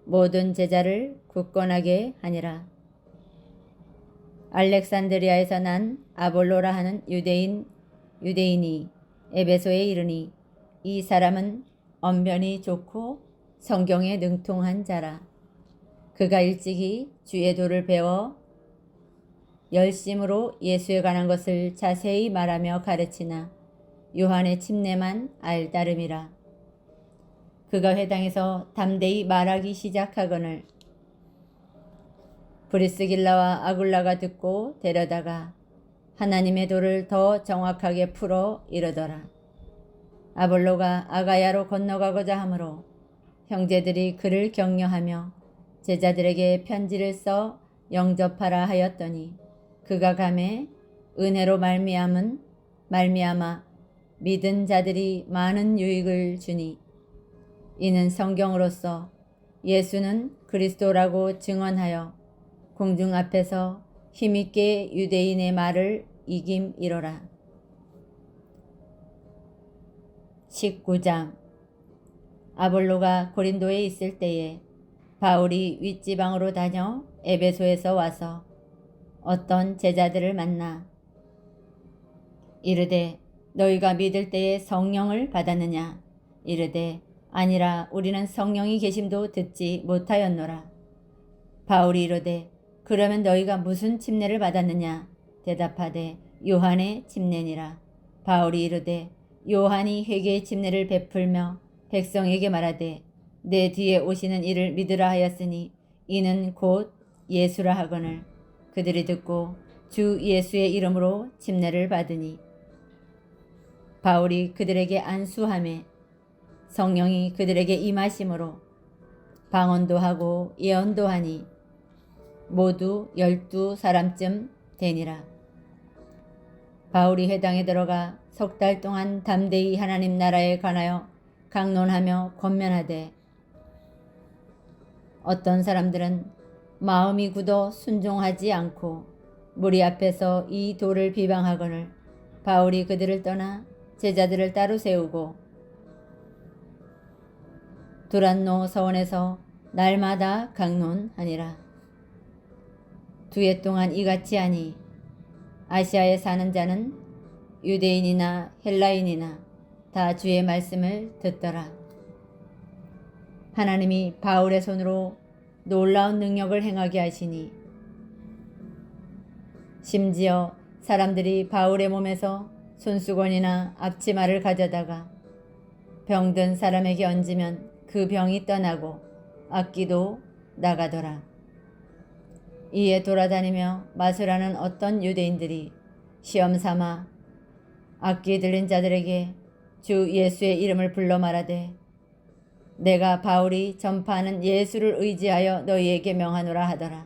모든 제자를 굳건하게 하니라. 알렉산드리아에서 난 아볼로라 하는 유대인이 에베소에 이르니 이 사람은 언변이 좋고 성경에 능통한 자라. 그가 일찍이 주의 도를 배워 열심으로 예수에 관한 것을 자세히 말하며 가르치나 요한의 침례만 알 따름이라. 그가 회당에서 담대히 말하기 시작하거늘 브리스길라와 아굴라가 듣고 데려다가 하나님의 도를 더 정확하게 풀어 이르더라. 아볼로가 아가야로 건너가고자 하므로 형제들이 그를 격려하며 제자들에게 편지를 써 영접하라 하였더니 그가 가매 은혜로 말미암아 믿은 자들이 많은 유익을 주니 이는 성경으로서 예수는 그리스도라고 증언하여 공중 앞에서 힘있게 유대인의 말을 이김이로라. 19장 아볼로가 고린도에 있을 때에 바울이 윗지방으로 다녀 에베소에서 와서 어떤 제자들을 만나 이르되 너희가 믿을 때에 성령을 받았느냐? 이르되 아니라 우리는 성령이 계심도 듣지 못하였노라. 바울이 이르되 그러면 너희가 무슨 침례를 받았느냐? 대답하되 요한의 침례니라. 바울이 이르되 요한이 회개의 침례를 베풀며 백성에게 말하되 내 뒤에 오시는 이를 믿으라 하였으니 이는 곧 예수라 하거늘 그들이 듣고 주 예수의 이름으로 침례를 받으니 바울이 그들에게 안수하매 성령이 그들에게 임하심으로 방언도 하고 예언도 하니 모두 12사람쯤 되니라. 바울이 회당에 들어가 석 달 동안 담대히 하나님 나라에 관하여 강론하며 권면하되 어떤 사람들은 마음이 굳어 순종하지 않고 무리 앞에서 이 도를 비방하거늘 바울이 그들을 떠나 제자들을 따로 세우고 두란노 서원에서 날마다 강론하니라. 2해 동안 이같이 하니 아시아에 사는 자는 유대인이나 헬라인이나 다 주의 말씀을 듣더라. 하나님이 바울의 손으로 놀라운 능력을 행하게 하시니 심지어 사람들이 바울의 몸에서 손수건이나 앞치마를 가져다가 병든 사람에게 얹으면 그 병이 떠나고 악기도 나가더라. 이에 돌아다니며 마술하는 어떤 유대인들이 시험삼아 악기 들린 자들에게 주 예수의 이름을 불러 말하되 내가 바울이 전파하는 예수를 의지하여 너희에게 명하노라 하더라.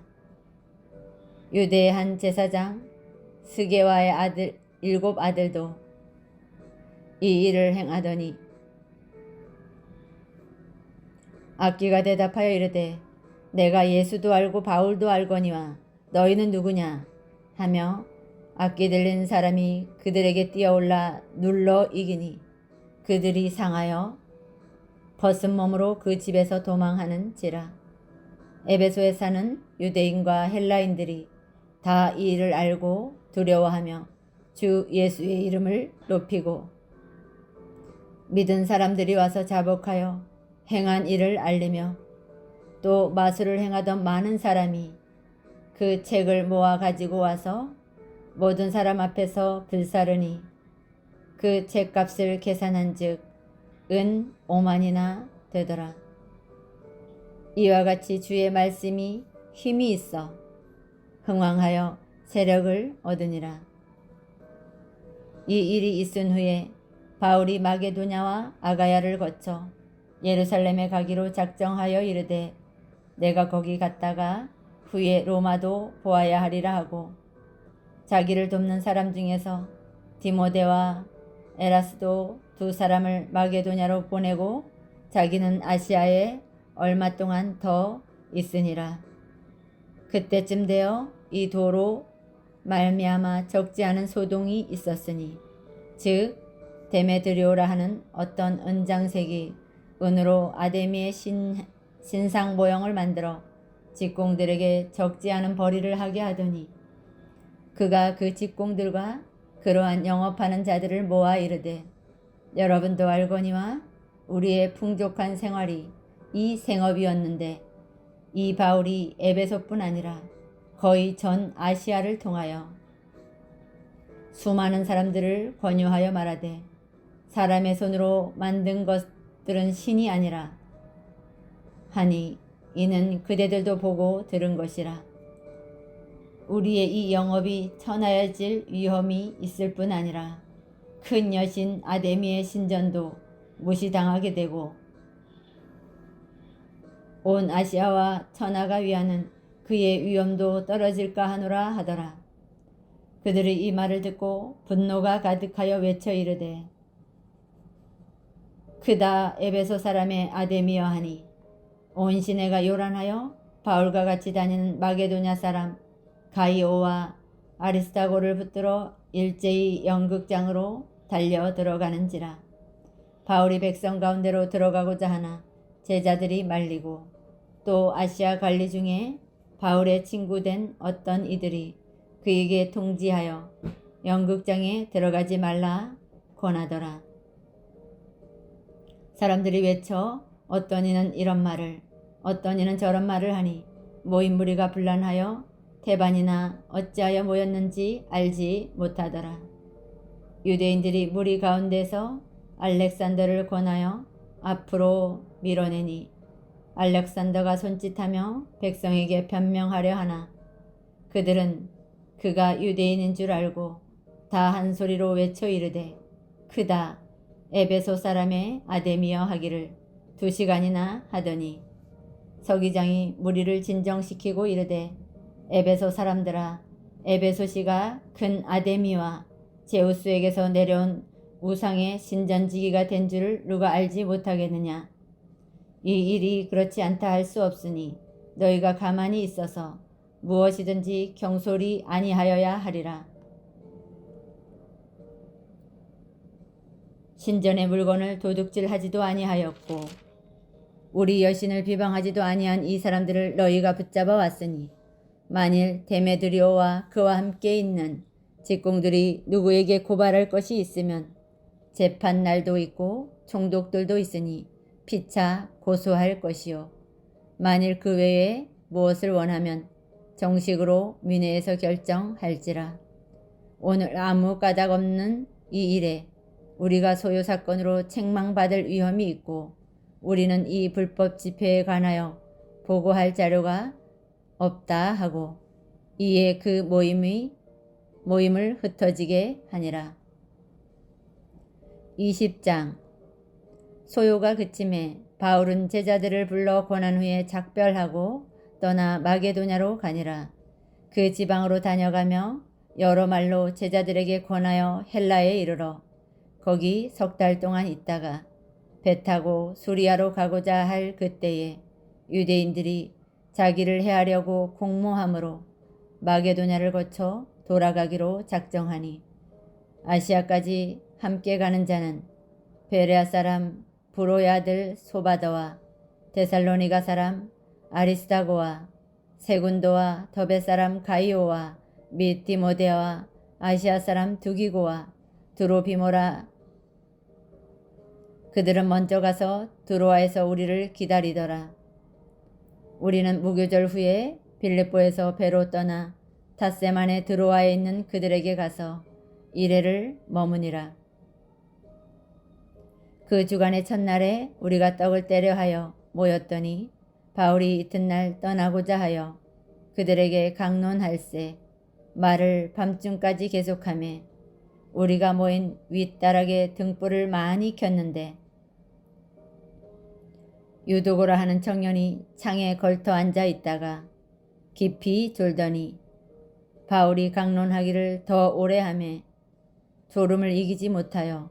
유대의 한 제사장 스게와의 아들 7 아들도 이 일을 행하더니 악기가 대답하여 이르되 내가 예수도 알고 바울도 알거니와 너희는 누구냐 하며 악기 들린 사람이 그들에게 뛰어올라 눌러 이기니 그들이 상하여 벗은 몸으로 그 집에서 도망하는지라. 에베소에 사는 유대인과 헬라인들이 다 이 일을 알고 두려워하며 주 예수의 이름을 높이고 믿은 사람들이 와서 자복하여 행한 일을 알리며 또 마술을 행하던 많은 사람이 그 책을 모아 가지고 와서 모든 사람 앞에서 불사르니 그 책값을 계산한 즉 은 5만이나 되더라. 이와 같이 주의 말씀이 힘이 있어 흥왕하여 세력을 얻으니라. 이 일이 있은 후에 바울이 마게도냐와 아가야를 거쳐 예루살렘에 가기로 작정하여 이르되 내가 거기 갔다가 후에 로마도 보아야 하리라 하고 자기를 돕는 사람 중에서 디모데와 에라스도 2 사람을 마게도냐로 보내고 자기는 아시아에 얼마 동안 더 있으니라. 그때쯤 되어 이 도로 말미암아 적지 않은 소동이 있었으니 즉 데메드리오라 하는 어떤 은장색이 은으로 아데미의 신상 모형을 만들어 직공들에게 적지 않은 벌이를 하게 하더니 그가 그 직공들과 그러한 영업하는 자들을 모아 이르되 여러분도 알거니와 우리의 풍족한 생활이 이 생업이었는데 이 바울이 에베소뿐 아니라 거의 전 아시아를 통하여 수많은 사람들을 권유하여 말하되 사람의 손으로 만든 것들은 신이 아니라 하니 이는 그대들도 보고 들은 것이라. 우리의 이 영업이 천하여질 위험이 있을 뿐 아니라 큰 여신 아데미의 신전도 무시당하게 되고 온 아시아와 천하가 위하는 그의 위엄도 떨어질까 하노라 하더라. 그들이 이 말을 듣고 분노가 가득하여 외쳐 이르되 크다 에베소 사람의 아데미여 하니 온 시내가 요란하여 바울과 같이 다니는 마게도냐 사람 가이오와 아리스타고를 붙들어 일제히 연극장으로 달려 들어가는지라. 바울이 백성 가운데로 들어가고자 하나 제자들이 말리고 또 아시아 관리 중에 바울의 친구 된 어떤 이들이 그에게 통지하여 연극장에 들어가지 말라 권하더라. 사람들이 외쳐 어떤 이는 이런 말을 어떤 이는 저런 말을 하니 모인 무리가 분란하여 태반이나 어찌하여 모였는지 알지 못하더라. 유대인들이 무리 가운데서 알렉산더를 권하여 앞으로 밀어내니 알렉산더가 손짓하며 백성에게 변명하려 하나 그들은 그가 유대인인 줄 알고 다 한 소리로 외쳐 이르되 크다 에베소 사람의 아데미여 하기를 2시간이나 하더니 서기장이 무리를 진정시키고 이르되 에베소 사람들아 에베소시가 큰 아데미와 제우스에게서 내려온 우상의 신전지기가 된 줄을 누가 알지 못하겠느냐. 이 일이 그렇지 않다 할 수 없으니 너희가 가만히 있어서 무엇이든지 경솔이 아니하여야 하리라. 신전의 물건을 도둑질하지도 아니하였고 우리 여신을 비방하지도 아니한 이 사람들을 너희가 붙잡아 왔으니 만일 데메드리오와 그와 함께 있는 직공들이 누구에게 고발할 것이 있으면 재판 날도 있고 총독들도 있으니 피차 고소할 것이요. 만일 그 외에 무엇을 원하면 정식으로 민회에서 결정할지라. 오늘 아무 까닭 없는 이 일에 우리가 소요 사건으로 책망받을 위험이 있고 우리는 이 불법 집회에 관하여 보고할 자료가 없다 하고 이에 그 모임을 흩어지게 하니라. 20장. 소요가 그침에 바울은 제자들을 불러 권한 후에 작별하고 떠나 마게도냐로 가니라. 그 지방으로 다녀가며 여러 말로 제자들에게 권하여 헬라에 이르러 거기 3달 동안 있다가 배 타고 수리아로 가고자 할 그때에 유대인들이 자기를 해하려고 공모함으로 마게도냐를 거쳐 돌아가기로 작정하니 아시아까지 함께 가는 자는 베레아 사람 브로의 아들 소바더와 데살로니가 사람 아리스다고와 세군도와 더베 사람 가이오와 및 디모데와 아시아 사람 두기고와 드로비모라. 그들은 먼저 가서 드로아에서 우리를 기다리더라. 우리는 무교절 후에 빌립보에서 배로 떠나 닷새만에 드로아에 있는 그들에게 가서 이래를 머무니라. 그 주간의 첫날에 우리가 떡을 떼려 하여 모였더니 바울이 이튿날 떠나고자 하여 그들에게 강론할세 말을 밤중까지 계속하며 우리가 모인 윗다락에 등불을 많이 켰는데 유도고라 하는 청년이 창에 걸터 앉아 있다가 깊이 졸더니 바울이 강론하기를 더 오래 하며 졸음을 이기지 못하여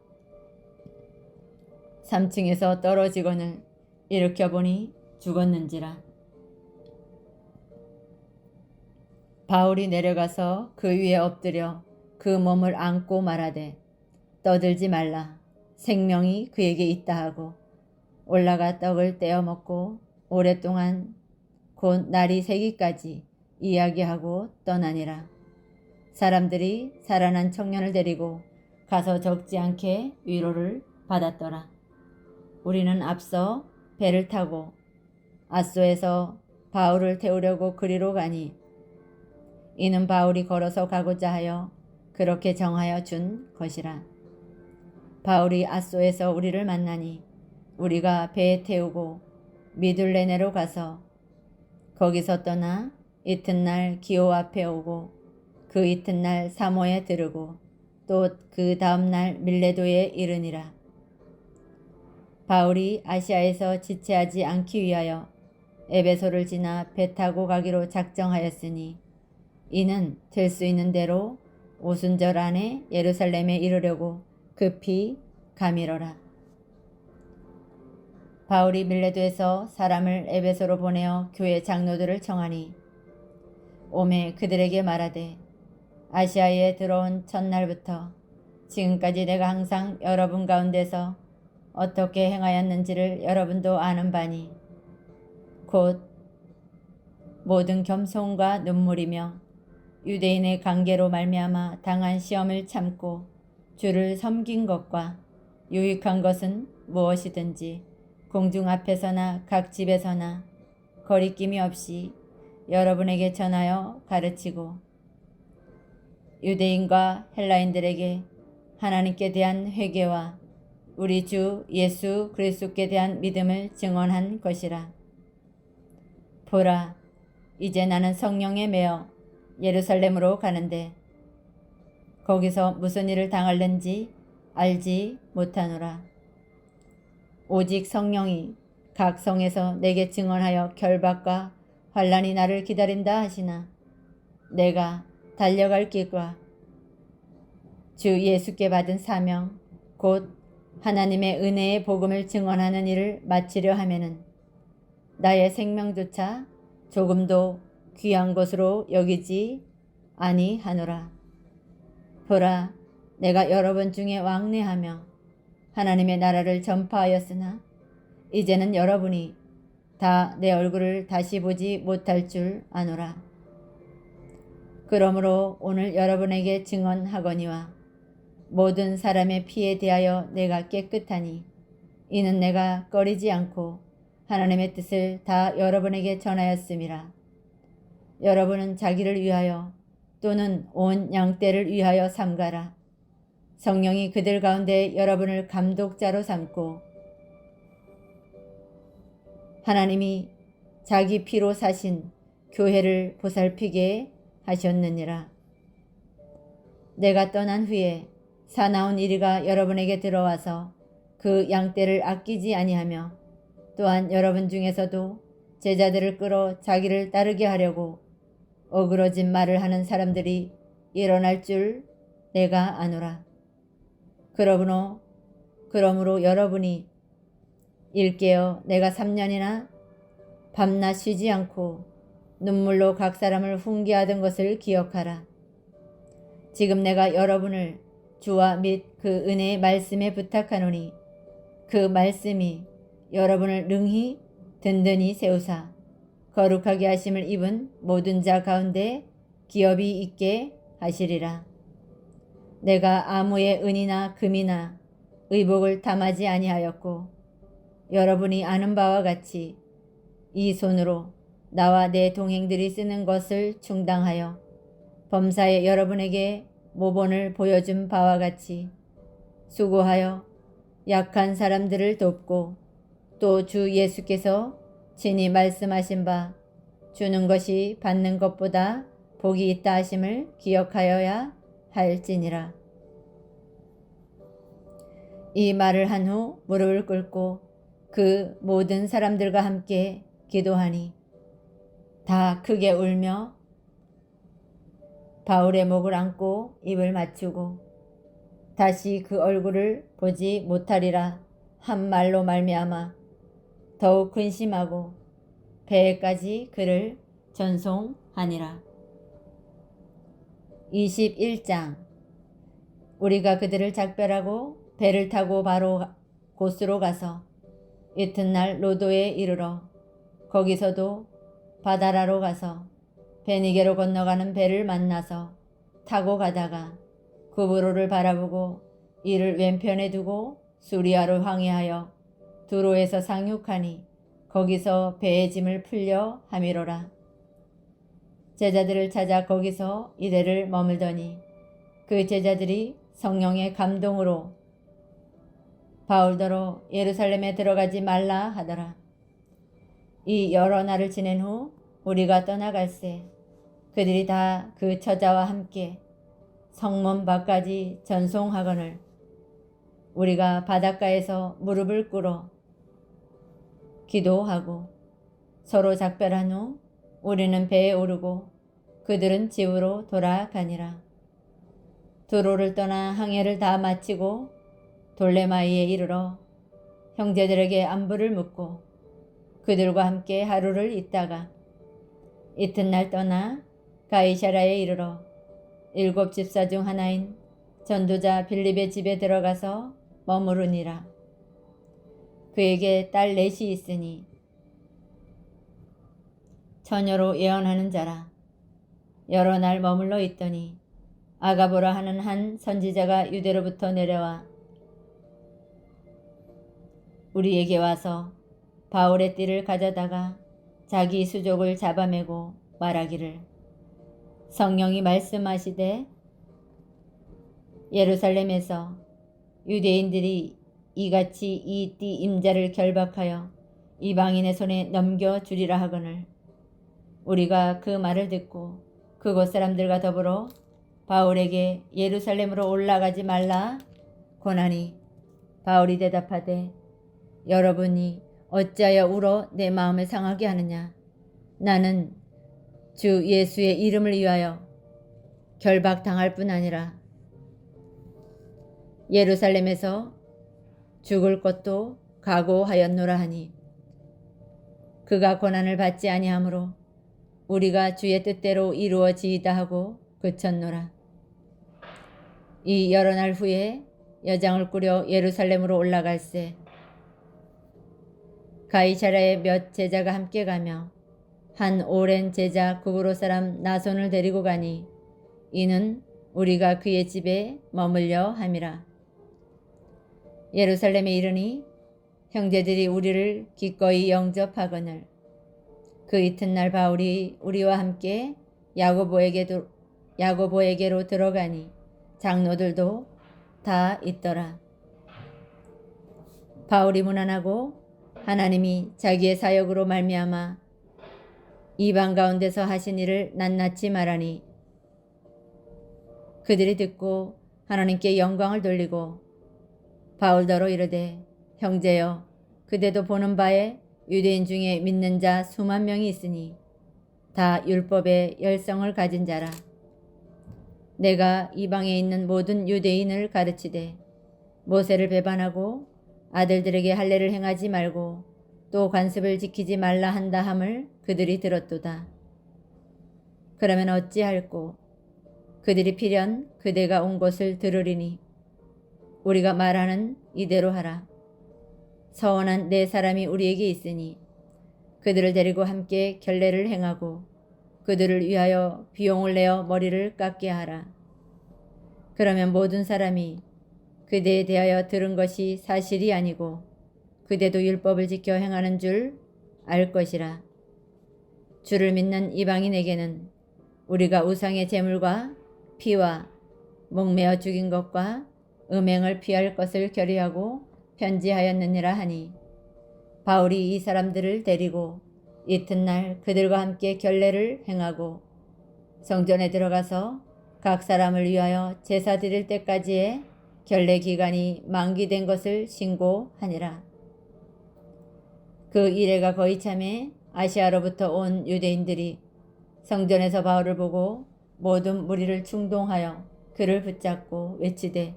3층에서 떨어지거늘 일으켜보니 죽었는지라. 바울이 내려가서 그 위에 엎드려 그 몸을 안고 말하되 떠들지 말라 생명이 그에게 있다 하고 올라가 떡을 떼어 먹고 오랫동안 곧 날이 새기까지 이야기하고 떠나니라. 사람들이 살아난 청년을 데리고 가서 적지 않게 위로를 받았더라. 우리는 앞서 배를 타고 아소에서 바울을 태우려고 그리로 가니 이는 바울이 걸어서 가고자 하여 그렇게 정하여 준 것이라. 바울이 아소에서 우리를 만나니 우리가 배에 태우고 미둘레네로 가서 거기서 떠나 이튿날 기오 앞에 오고 그 이튿날 사모에 들르고 또 그 다음날 밀레도에 이르니라. 바울이 아시아에서 지체하지 않기 위하여 에베소를 지나 배 타고 가기로 작정하였으니 이는 될 수 있는 대로 오순절 안에 예루살렘에 이르려고 급히 가미러라. 바울이 밀레도에서 사람을 에베소로 보내어 교회 장로들을 청하니 오매 그들에게 말하되 아시아에 들어온 첫날부터 지금까지 내가 항상 여러분 가운데서 어떻게 행하였는지를 여러분도 아는 바니 곧 모든 겸손과 눈물이며 유대인의 관계로 말미암아 당한 시험을 참고 주를 섬긴 것과 유익한 것은 무엇이든지 공중 앞에서나 각 집에서나 거리낌이 없이 여러분에게 전하여 가르치고 유대인과 헬라인들에게 하나님께 대한 회개와 우리 주 예수 그리스도께 대한 믿음을 증언한 것이라. 보라, 이제 나는 성령에 매어 예루살렘으로 가는데 거기서 무슨 일을 당할는지 알지 못하노라. 오직 성령이 각 성에서 내게 증언하여 결박과 환난이 나를 기다린다 하시나 내가 달려갈 길과 주 예수께 받은 사명 곧 하나님의 은혜의 복음을 증언하는 일을 마치려 하면은 나의 생명조차 조금도 귀한 것으로 여기지 아니하노라. 보라, 내가 여러분 중에 왕래하며 하나님의 나라를 전파하였으나 이제는 여러분이 다 내 얼굴을 다시 보지 못할 줄 아노라. 그러므로 오늘 여러분에게 증언하거니와 모든 사람의 피에 대하여 내가 깨끗하니 이는 내가 꺼리지 않고 하나님의 뜻을 다 여러분에게 전하였음이라. 여러분은 자기를 위하여 또는 온 양떼를 위하여 삼가라. 성령이 그들 가운데 여러분을 감독자로 삼고 하나님이 자기 피로 사신 교회를 보살피게 하셨느니라. 내가 떠난 후에 사나운 이리가 여러분에게 들어와서 그 양떼를 아끼지 아니하며 또한 여러분 중에서도 제자들을 끌어 자기를 따르게 하려고 어그러진 말을 하는 사람들이 일어날 줄 내가 아노라. 그러므로 여러분이 일깨어 내가 3년이나 밤낮 쉬지 않고 눈물로 각 사람을 훈계하던 것을 기억하라. 지금 내가 여러분을 주와 및 그 은혜의 말씀에 부탁하노니 그 말씀이 여러분을 능히 든든히 세우사 거룩하게 하심을 입은 모든 자 가운데 기업이 있게 하시리라. 내가 아무의 은이나 금이나 의복을 탐하지 아니하였고 여러분이 아는 바와 같이 이 손으로 나와 내 동행들이 쓰는 것을 충당하여 범사에 여러분에게 모본을 보여준 바와 같이 수고하여 약한 사람들을 돕고 또 주 예수께서 친히 말씀하신 바 주는 것이 받는 것보다 복이 있다 하심을 기억하여야 할지니라. 이 말을 한 후 무릎을 꿇고 그 모든 사람들과 함께 기도하니 다 크게 울며 바울의 목을 안고 입을 맞추고 다시 그 얼굴을 보지 못하리라 한 말로 말미암아 더욱 근심하고 배에까지 그를 전송하니라. 21장. 우리가 그들을 작별하고 배를 타고 바로 곳으로 가서 이튿날 로도에 이르러 거기서도 바다라로 가서 베니게로 건너가는 배를 만나서 타고 가다가 구브로를 바라보고 이를 왼편에 두고 수리아로 항해하여 두로에서 상륙하니 거기서 배의 짐을 풀려 함이로라. 제자들을 찾아 거기서 이래를 머물더니 그 제자들이 성령의 감동으로 바울더러 예루살렘에 들어가지 말라 하더라. 이 여러 날을 지낸 후 우리가 떠나갈새 그들이 다 그 처자와 함께 성문 밖까지 전송하거늘 우리가 바닷가에서 무릎을 꿇어 기도하고 서로 작별한 후 우리는 배에 오르고 그들은 집으로 돌아가니라. 두로를 떠나 항해를 다 마치고 돌레마이에 이르러 형제들에게 안부를 묻고 그들과 함께 하루를 있다가 이튿날 떠나 가이사라에 이르러 7 집사 중 하나인 전도자 빌립의 집에 들어가서 머무르니라. 그에게 딸 넷이 있으니 처녀로 예언하는 자라. 여러 날 머물러 있더니 아가보라 하는 한 선지자가 유대로부터 내려와 우리에게 와서 바울의 띠를 가져다가 자기 수족을 잡아매고 말하기를 성령이 말씀하시되 예루살렘에서 유대인들이 이같이 이 띠 임자를 결박하여 이방인의 손에 넘겨주리라 하거늘 우리가 그 말을 듣고 그곳 사람들과 더불어 바울에게 예루살렘으로 올라가지 말라 권하니 바울이 대답하되 여러분이 어찌하여 울어 내 마음을 상하게 하느냐. 나는 주 예수의 이름을 위하여 결박당할 뿐 아니라 예루살렘에서 죽을 것도 각오하였노라 하니 그가 고난을 받지 아니하므로 우리가 주의 뜻대로 이루어지이다 하고 그쳤노라. 이 여러 날 후에 여장을 꾸려 예루살렘으로 올라갈새 가이사라에 몇 제자가 함께 가며 한 오랜 제자 구브로 사람 나손을 데리고 가니 이는 우리가 그의 집에 머물려 함이라. 예루살렘에 이르니 형제들이 우리를 기꺼이 영접하거늘. 그 이튿날 바울이 우리와 함께 야고보에게로 들어가니 장로들도 다 있더라. 바울이 무난하고 하나님이 자기의 사역으로 말미암아 이방 가운데서 하신 일을 낱낱이 말하니 그들이 듣고 하나님께 영광을 돌리고 바울더러 이르되 형제여 그대도 보는 바에 유대인 중에 믿는 자 수만 명이 있으니 다 율법의 열성을 가진 자라. 내가 이방에 있는 모든 유대인을 가르치되 모세를 배반하고 아들들에게 할례를 행하지 말고 또 관습을 지키지 말라 한다 함을 그들이 들었도다. 그러면 어찌할꼬? 그들이 필연 그대가 온 것을 들으리니 우리가 말하는 이대로 하라. 서원한 네 사람이 우리에게 있으니 그들을 데리고 함께 결례를 행하고 그들을 위하여 비용을 내어 머리를 깎게 하라. 그러면 모든 사람이 그대에 대하여 들은 것이 사실이 아니고 그대도 율법을 지켜 행하는 줄 알 것이라. 주를 믿는 이방인에게는 우리가 우상의 제물과 피와 목매어 죽인 것과 음행을 피할 것을 결의하고 편지하였느니라 하니 바울이 이 사람들을 데리고 이튿날 그들과 함께 결례를 행하고 성전에 들어가서 각 사람을 위하여 제사 드릴 때까지의 결례 기간이 만기된 것을 신고하니라. 그 이래가 거의 참에 아시아로부터 온 유대인들이 성전에서 바울을 보고 모든 무리를 충동하여 그를 붙잡고 외치되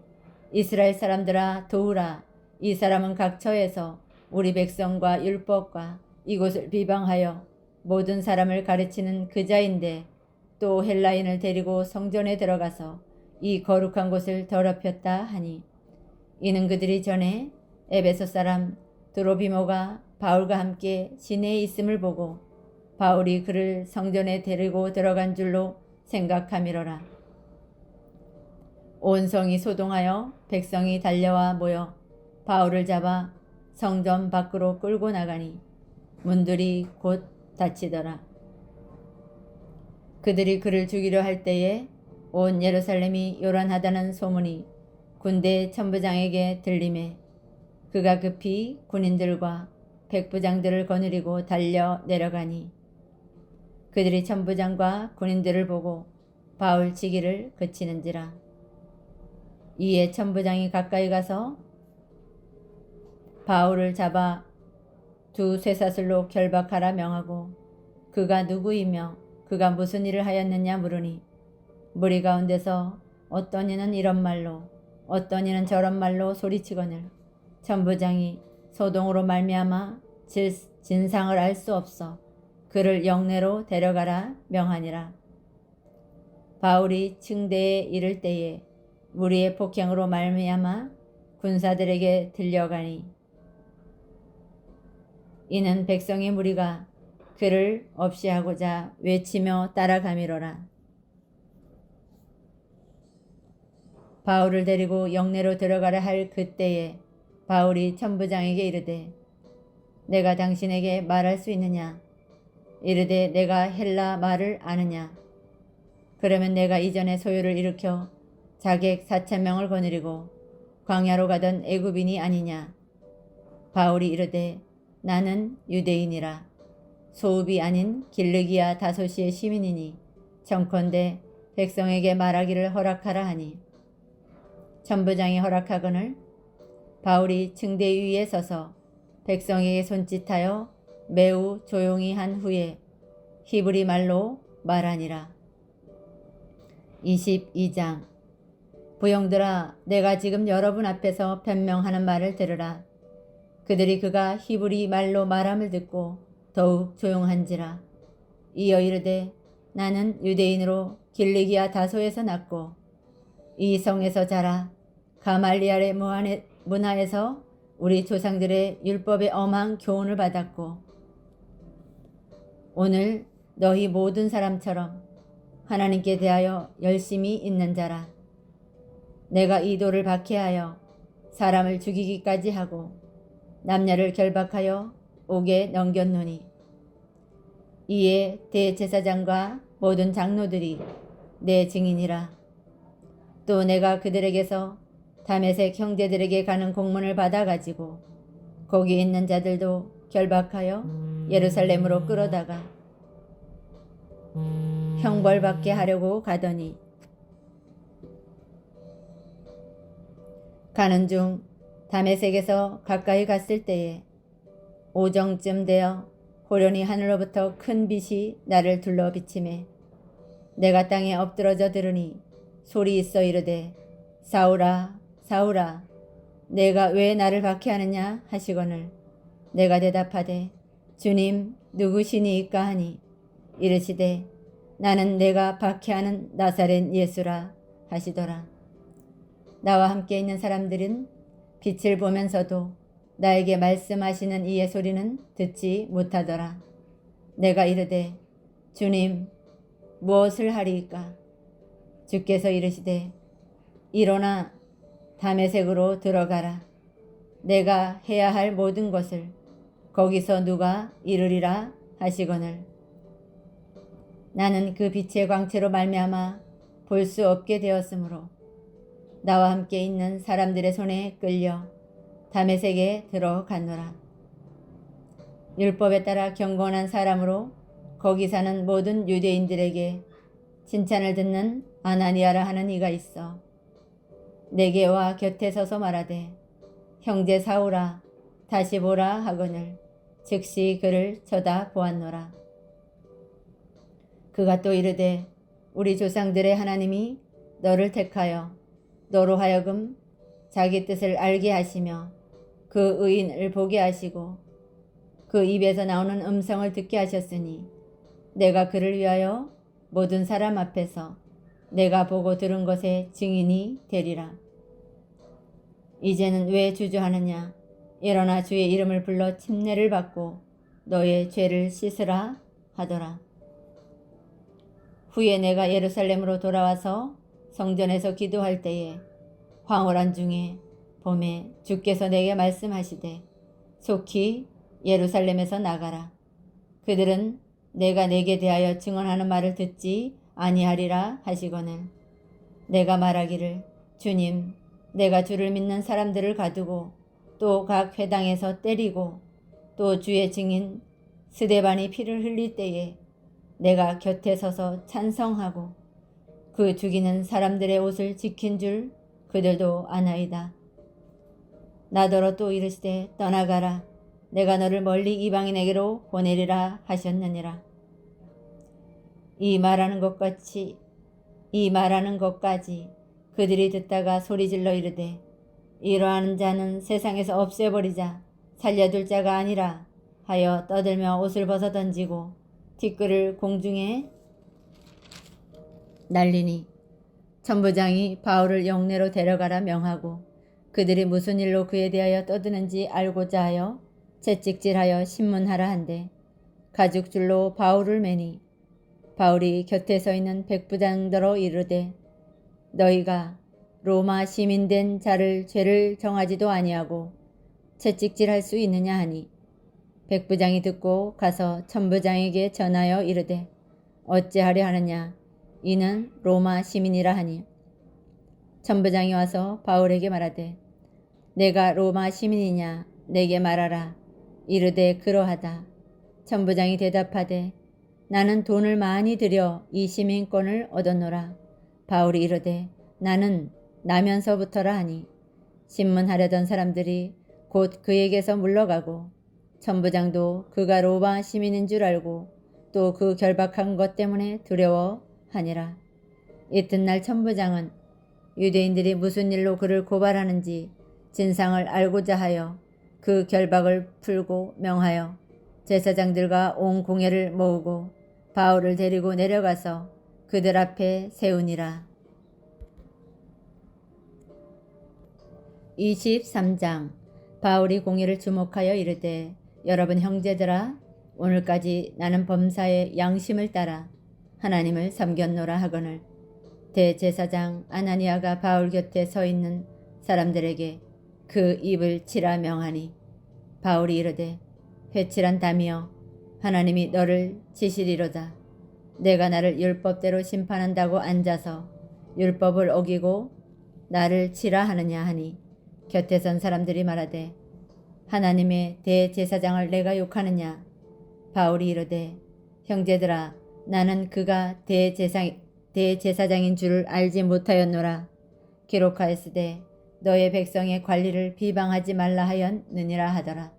이스라엘 사람들아 도우라. 이 사람은 각처에서 우리 백성과 율법과 이곳을 비방하여 모든 사람을 가르치는 그자인데 또 헬라인을 데리고 성전에 들어가서 이 거룩한 곳을 더럽혔다 하니 이는 그들이 전에 에베소 사람 드로비모가 바울과 함께 시내에 있음을 보고 바울이 그를 성전에 데리고 들어간 줄로 생각함이로라. 온 성이 소동하여 백성이 달려와 모여 바울을 잡아 성전 밖으로 끌고 나가니 문들이 곧 닫히더라. 그들이 그를 죽이려 할 때에 온 예루살렘이 요란하다는 소문이 군대 천부장에게 들리매 그가 급히 군인들과 백부장들을 거느리고 달려 내려가니 그들이 천부장과 군인들을 보고 바울 치기를 그치는지라. 이에 천부장이 가까이 가서 바울을 잡아 두 쇠사슬로 결박하라 명하고 그가 누구이며 그가 무슨 일을 하였느냐 물으니 무리 가운데서 어떤 이는 이런 말로 어떤 이는 저런 말로 소리치거늘 천부장이 소동으로 말미암아 진상을 알 수 없어 그를 영내로 데려가라 명하니라. 바울이 층대에 이를 때에 무리의 폭행으로 말미암아 군사들에게 들려가니 이는 백성의 무리가 그를 없이하고자 외치며 따라가미로라. 바울을 데리고 영내로 들어가라 할 그때에 바울이 천부장에게 이르되 내가 당신에게 말할 수 있느냐? 이르되 내가 헬라 말을 아느냐? 그러면 내가 이전에 소요를 일으켜 자객 4,000명을 거느리고 광야로 가던 애굽인이 아니냐? 바울이 이르되 나는 유대인이라 소읍이 아닌 길르기아 다소시의 시민이니 청컨대 백성에게 말하기를 허락하라 하니 천부장이 허락하거늘 바울이 층대 위에 서서 백성에게 손짓하여 매우 조용히 한 후에 히브리 말로 말하니라. 22장 부형들아 내가 지금 여러분 앞에서 변명하는 말을 들으라. 그들이 그가 히브리 말로 말함을 듣고 더욱 조용한지라. 이어 이르되 나는 유대인으로 길리기아 다소에서 났고 이 성에서 자라 가말리알의 문화에서 우리 조상들의 율법의 엄한 교훈을 받았고 오늘 너희 모든 사람처럼 하나님께 대하여 열심히 있는 자라. 내가 이 돌을 박해하여 사람을 죽이기까지 하고 남녀를 결박하여 옥에 넘겼노니 이에 대제사장과 모든 장로들이 내 증인이라. 또 내가 그들에게서 다메섹 형제들에게 가는 공문을 받아가지고 거기 있는 자들도 결박하여 예루살렘으로 끌어다가 형벌받게 하려고 가더니 가는 중 다메섹에서 가까이 갔을 때에 오정쯤 되어 호련히 하늘로부터 큰 빛이 나를 둘러 비치매 내가 땅에 엎드러져 들으니 소리 있어 이르되 사울아 사울아 내가 왜 나를 박해하느냐 하시거늘 내가 대답하되 주님 누구시니이까 하니 이르시되 나는 내가 박해하는 나사렛 예수라 하시더라. 나와 함께 있는 사람들은 빛을 보면서도 나에게 말씀하시는 이의 소리는 듣지 못하더라. 내가 이르되 주님 무엇을 하리이까? 주께서 이르시되 일어나 다메섹으로 들어가라. 내가 해야 할 모든 것을 거기서 누가 이루리라 하시거늘 나는 그 빛의 광채로 말미암아 볼 수 없게 되었으므로 나와 함께 있는 사람들의 손에 끌려 다메섹에 들어갔노라. 율법에 따라 경건한 사람으로 거기 사는 모든 유대인들에게 칭찬을 듣는 아나니아라 하는 이가 있어 내게 와 곁에 서서 말하되 형제 사울아 다시 보라 하거늘 즉시 그를 쳐다보았노라. 그가 또 이르되 우리 조상들의 하나님이 너를 택하여 너로 하여금 자기 뜻을 알게 하시며 그 의인을 보게 하시고 그 입에서 나오는 음성을 듣게 하셨으니 내가 그를 위하여 모든 사람 앞에서 내가 보고 들은 것의 증인이 되리라. 이제는 왜 주저하느냐? 일어나 주의 이름을 불러 침례를 받고 너의 죄를 씻으라 하더라. 후에 내가 예루살렘으로 돌아와서 성전에서 기도할 때에 황홀한 중에 봄에 주께서 내게 말씀하시되 속히 예루살렘에서 나가라. 그들은 내가 내게 대하여 증언하는 말을 듣지 아니하리라 하시거늘 내가 말하기를 주님 내가 주를 믿는 사람들을 가두고 또 각 회당에서 때리고 또 주의 증인 스데반이 피를 흘릴 때에 내가 곁에 서서 찬성하고 그 죽이는 사람들의 옷을 지킨 줄 그들도 아나이다. 나더러 또 이르시되 떠나가라. 내가 너를 멀리 이방인에게로 보내리라 하셨느니라. 이 말하는 것까지 그들이 듣다가 소리질러 이르되 이러한 자는 세상에서 없애버리자 살려둘 자가 아니라 하여 떠들며 옷을 벗어 던지고 티끌을 공중에 날리니 천부장이 바울을 영내로 데려가라 명하고 그들이 무슨 일로 그에 대하여 떠드는지 알고자 하여 채찍질하여 신문하라 한데 가죽줄로 바울을 매니 바울이 곁에 서 있는 백부장더러 이르되 너희가 로마 시민된 자를 죄를 정하지도 아니하고 채찍질할 수 있느냐 하니 백부장이 듣고 가서 천부장에게 전하여 이르되 어찌하려 하느냐 이는 로마 시민이라 하니 천부장이 와서 바울에게 말하되 내가 로마 시민이냐 내게 말하라. 이르되 그러하다. 천부장이 대답하되 나는 돈을 많이 들여 이 시민권을 얻었노라. 바울이 이르되 나는 나면서부터라 하니 신문하려던 사람들이 곧 그에게서 물러가고 천부장도 그가 로마 시민인 줄 알고 또 그 결박한 것 때문에 두려워하니라. 이튿날 천부장은 유대인들이 무슨 일로 그를 고발하는지 진상을 알고자 하여 그 결박을 풀고 명하여 제사장들과 온 공회를 모으고 바울을 데리고 내려가서 그들 앞에 세우니라. 23장 바울이 공회를 주목하여 이르되 여러분 형제들아 오늘까지 나는 범사의 양심을 따라 하나님을 섬겼노라 하거늘 대제사장 아나니아가 바울 곁에 서 있는 사람들에게 그 입을 치라 명하니 바울이 이르되 회칠한 담이여 하나님이 너를 치시리로다. 내가 나를 율법대로 심판한다고 앉아서 율법을 어기고 나를 치라 하느냐 하니 곁에 선 사람들이 말하되 하나님의 대제사장을 내가 욕하느냐. 바울이 이르되 형제들아 나는 그가 대제사장인 줄을 알지 못하였노라. 기록하였으되 너의 백성의 관리를 비방하지 말라 하였느니라 하더라.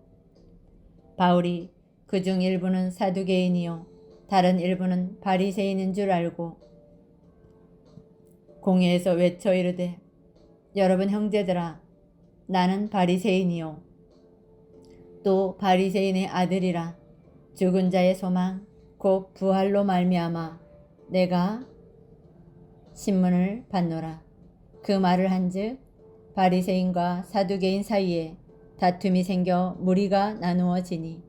바울이 그중 일부는 사두개인이요 다른 일부는 바리새인인 줄 알고 공회에서 외쳐 이르되 여러분 형제들아 나는 바리새인이요 또 바리새인의 아들이라. 죽은 자의 소망 곧 부활로 말미암아 내가 신문을 받노라. 그 말을 한즉 바리새인과 사두개인 사이에 다툼이 생겨 무리가 나누어지니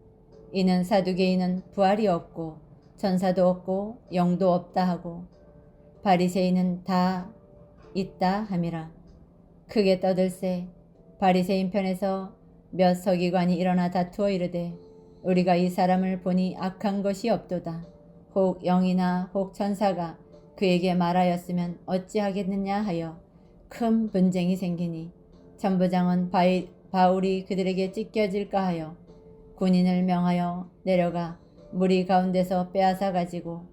이는 사두개인은 부활이 없고 천사도 없고 영도 없다 하고 바리새인은 다 있다 함이라. 크게 떠들세 바리새인 편에서 몇 서기관이 일어나 다투어 이르되 우리가 이 사람을 보니 악한 것이 없도다. 혹 영이나 혹 천사가 그에게 말하였으면 어찌하겠느냐 하여 큰 분쟁이 생기니 천부장은 바울이 그들에게 찢겨질까 하여 군인을 명하여 내려가 무리 가운데서 빼앗아 가지고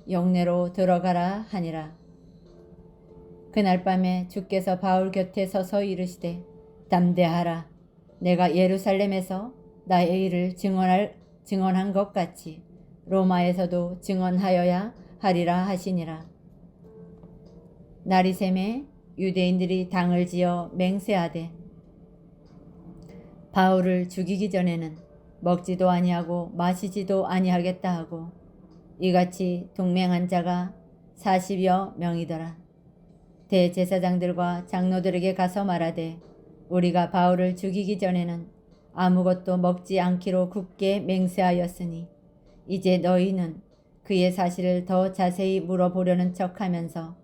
영내로 들어가라 하니라. 그날 밤에 주께서 바울 곁에 서서 이르시되 담대하라. 내가 예루살렘에서 나의 일을 증언한 것 같이 로마에서도 증언하여야 하리라 하시니라. 날이 새매 유대인들이 당을 지어 맹세하되 바울을 죽이기 전에는 먹지도 아니하고 마시지도 아니하겠다 하고 이같이 동맹한 자가 40여 명이더라. 대제사장들과 장로들에게 가서 말하되 우리가 바울을 죽이기 전에는 아무것도 먹지 않기로 굳게 맹세하였으니 이제 너희는 그의 사실을 더 자세히 물어보려는 척하면서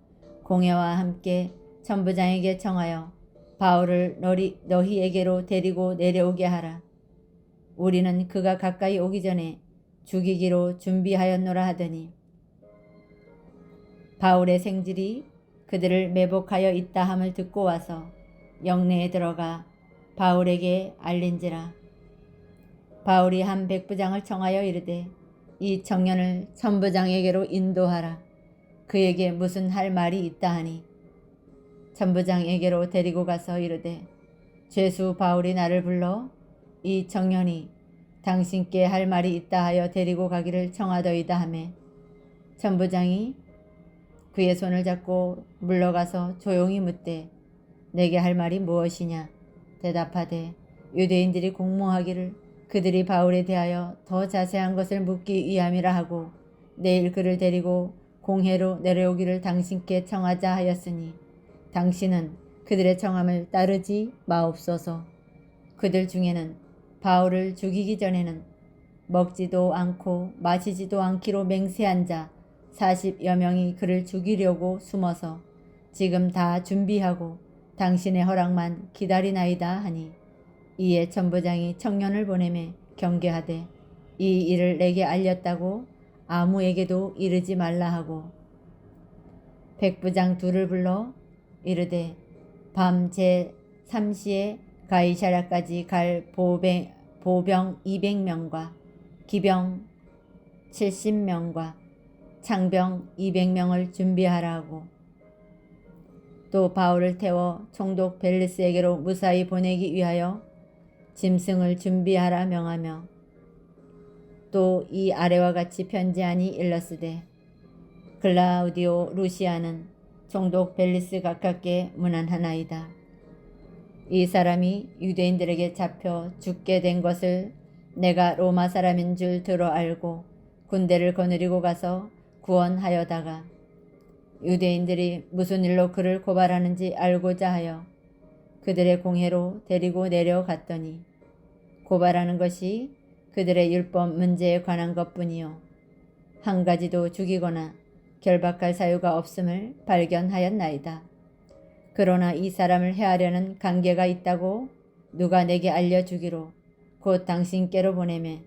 공회와 함께 천부장에게 청하여 바울을 너희에게로 데리고 내려오게 하라. 우리는 그가 가까이 오기 전에 죽이기로 준비하였노라 하더니 바울의 생질이 그들을 매복하여 있다 함을 듣고 와서 영내에 들어가 바울에게 알린지라. 바울이 한 백부장을 청하여 이르되 이 청년을 천부장에게로 인도하라. 그에게 무슨 할 말이 있다 하니 천부장에게로 데리고 가서 이르되 죄수 바울이 나를 불러 이 청년이 당신께 할 말이 있다 하여 데리고 가기를 청하더이다 하매 천부장이 그의 손을 잡고 물러가서 조용히 묻되 내게 할 말이 무엇이냐. 대답하되 유대인들이 공모하기를 그들이 바울에 대하여 더 자세한 것을 묻기 위함이라 하고 내일 그를 데리고 공회로 내려오기를 당신께 청하자 하였으니 당신은 그들의 청함을 따르지 마옵소서. 그들 중에는 바울을 죽이기 전에는 먹지도 않고 마시지도 않기로 맹세한 자 40여 명이 그를 죽이려고 숨어서 지금 다 준비하고 당신의 허락만 기다리나이다 하니 이에 천부장이 청년을 보내매 경계하되 이 일을 내게 알렸다고 아무에게도 이르지 말라 하고 백부장 둘을 불러 이르되 밤 제3시에 가이사랴까지 갈 보병 200명과 기병 70명과 창병 200명을 준비하라고 또 바울을 태워 총독 벨리스에게로 무사히 보내기 위하여 짐승을 준비하라 명하며 또 이 아래와 같이 편지하니 일렀으되 클라우디오 루시아는 총독 벨리스 가깝게 문안하나이다. 이 사람이 유대인들에게 잡혀 죽게 된 것을 내가 로마 사람인 줄 들어 알고 군대를 거느리고 가서 구원하여다가 유대인들이 무슨 일로 그를 고발하는지 알고자 하여 그들의 공회로 데리고 내려갔더니 고발하는 것이 그들의 율법 문제에 관한 것뿐이요 한 가지도 죽이거나 결박할 사유가 없음을 발견하였나이다. 그러나 이 사람을 해하려는 관계가 있다고 누가 내게 알려주기로 곧 당신께로 보내매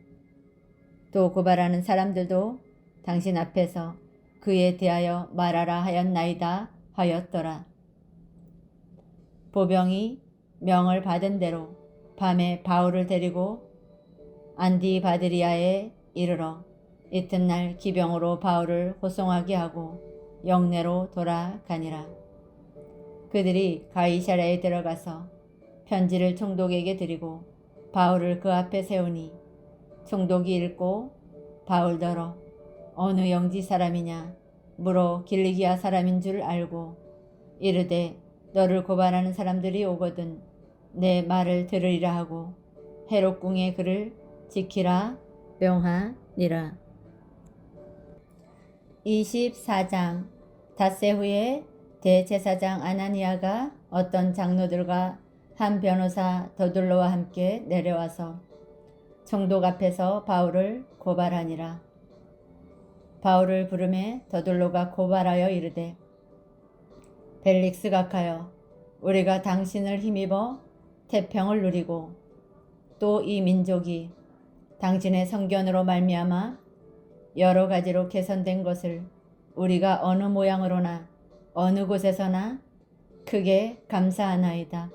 또 고발하는 사람들도 당신 앞에서 그에 대하여 말하라 하였나이다 하였더라. 보병이 명을 받은 대로 밤에 바울을 데리고 안디바드리아에 이르러 이튿날 기병으로 바울을 호송하게 하고 영내로 돌아가니라. 그들이 가이사랴에 들어가서 편지를 총독에게 드리고 바울을 그 앞에 세우니 총독이 읽고 바울더러 어느 영지 사람이냐 물어 길리기아 사람인 줄 알고 이르되 너를 고발하는 사람들이 오거든 내 말을 들으리라 하고 헤롯궁의 그를 지키라 명하니라. 24장. 닷새 후에 대제사장 아나니아가 어떤 장로들과 한 변호사 더둘로와 함께 내려와서 총독 앞에서 바울을 고발하니라. 바울을 부르매 더둘로가 고발하여 이르되 벨릭스 각하여 우리가 당신을 힘입어 태평을 누리고 또 이 민족이 당신의 성견으로 말미암아 여러 가지로 개선된 것을 우리가 어느 모양으로나 어느 곳에서나 크게 감사하나이다.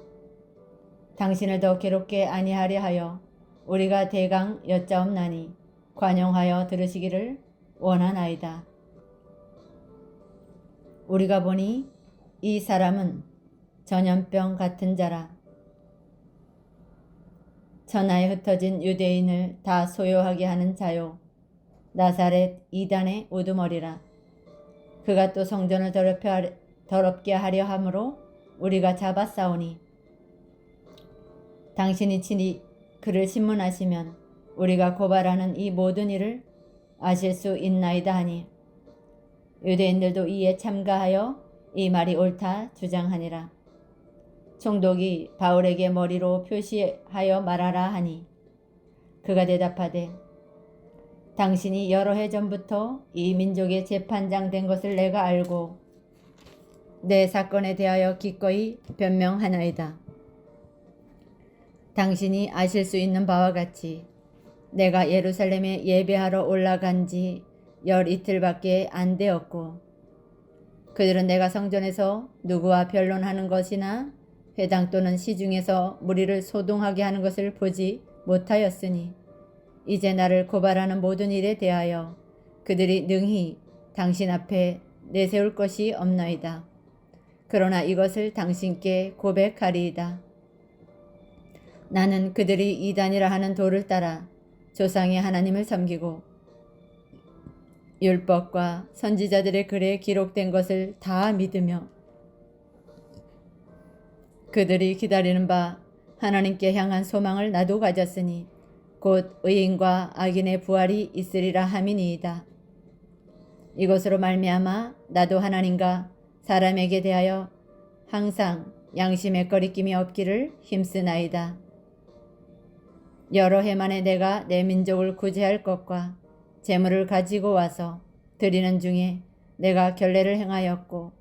당신을 더 괴롭게 아니하려 하여 우리가 대강 여짜옵나니 관용하여 들으시기를 원하나이다. 우리가 보니 이 사람은 전염병 같은 자라. 천하에 흩어진 유대인을 다 소요하게 하는 자요. 나사렛 이단의 우두머리라. 그가 또 성전을 더럽게 하려 함으로 우리가 잡아싸우니 당신이 친히 그를 신문하시면 우리가 고발하는 이 모든 일을 아실 수 있나이다 하니 유대인들도 이에 참가하여 이 말이 옳다 주장하니라. 총독이 바울에게 머리로 표시하여 말하라 하니 그가 대답하되 당신이 여러 해 전부터 이 민족의 재판장 된 것을 내가 알고 내 사건에 대하여 기꺼이 변명하나이다. 당신이 아실 수 있는 바와 같이 내가 예루살렘에 예배하러 올라간 지 열이틀밖에 안 되었고 그들은 내가 성전에서 누구와 변론하는 것이나 회당 또는 시중에서 무리를 소동하게 하는 것을 보지 못하였으니 이제 나를 고발하는 모든 일에 대하여 그들이 능히 당신 앞에 내세울 것이 없나이다. 그러나 이것을 당신께 고백하리이다. 나는 그들이 이단이라 하는 도를 따라 조상의 하나님을 섬기고 율법과 선지자들의 글에 기록된 것을 다 믿으며 그들이 기다리는 바 하나님께 향한 소망을 나도 가졌으니 곧 의인과 악인의 부활이 있으리라 함이니이다. 이것으로 말미암아 나도 하나님과 사람에게 대하여 항상 양심의 거리낌이 없기를 힘쓰나이다. 여러 해 만에 내가 내 민족을 구제할 것과 재물을 가지고 와서 드리는 중에 내가 결례를 행하였고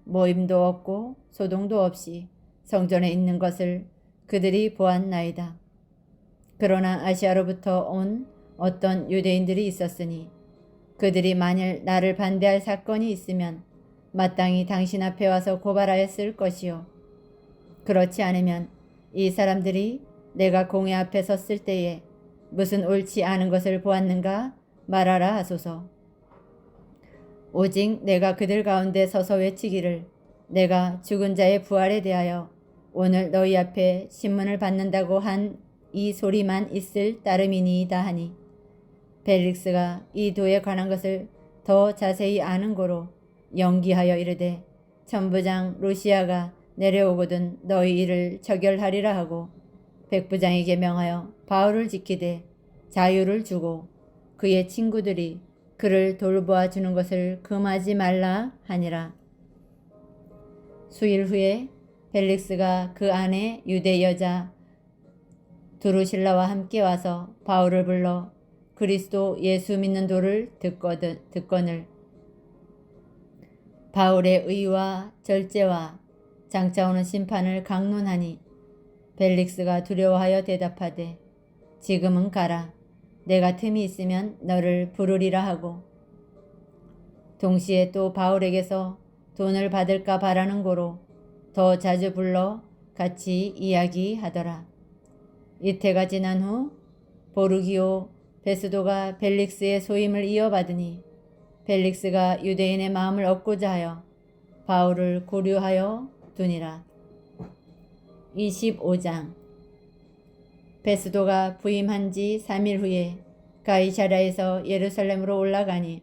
모임도 없고 소동도 없이 성전에 있는 것을 그들이 보았나이다. 그러나 아시아로부터 온 어떤 유대인들이 있었으니 그들이 만일 나를 반대할 사건이 있으면 마땅히 당신 앞에 와서 고발하였을 것이요. 그렇지 않으면 이 사람들이 내가 공회 앞에 섰을 때에 무슨 옳지 않은 것을 보았는가 말하라 하소서. 오직 내가 그들 가운데 서서 외치기를 내가 죽은 자의 부활에 대하여 오늘 너희 앞에 신문을 받는다고 한 이 소리만 있을 따름이니이다 하니 벨릭스가 이 도에 관한 것을 더 자세히 아는 고로 연기하여 이르되 천부장 루시아가 내려오거든 너희 일을 처결하리라 하고 백부장에게 명하여 바울을 지키되 자유를 주고 그의 친구들이 그를 돌보아 주는 것을 금하지 말라 하니라. 수일 후에 벨릭스가 그 안에 유대 여자 드루실라와 함께 와서 바울을 불러 그리스도 예수 믿는 도를 듣거늘 바울의 의와 절제와 장차 오는 심판을 강론하니 벨릭스가 두려워하여 대답하되 지금은 가라. 내가 틈이 있으면 너를 부르리라 하고 동시에 또 바울에게서 돈을 받을까 바라는 고로 더 자주 불러 같이 이야기하더라. 이태가 지난 후 보르기오 베스도가 벨릭스의 소임을 이어받으니 벨릭스가 유대인의 마음을 얻고자 하여 바울을 고려하여 두니라. 25장 베스도가 부임한 지 3일 후에 가이사랴에서 예루살렘으로 올라가니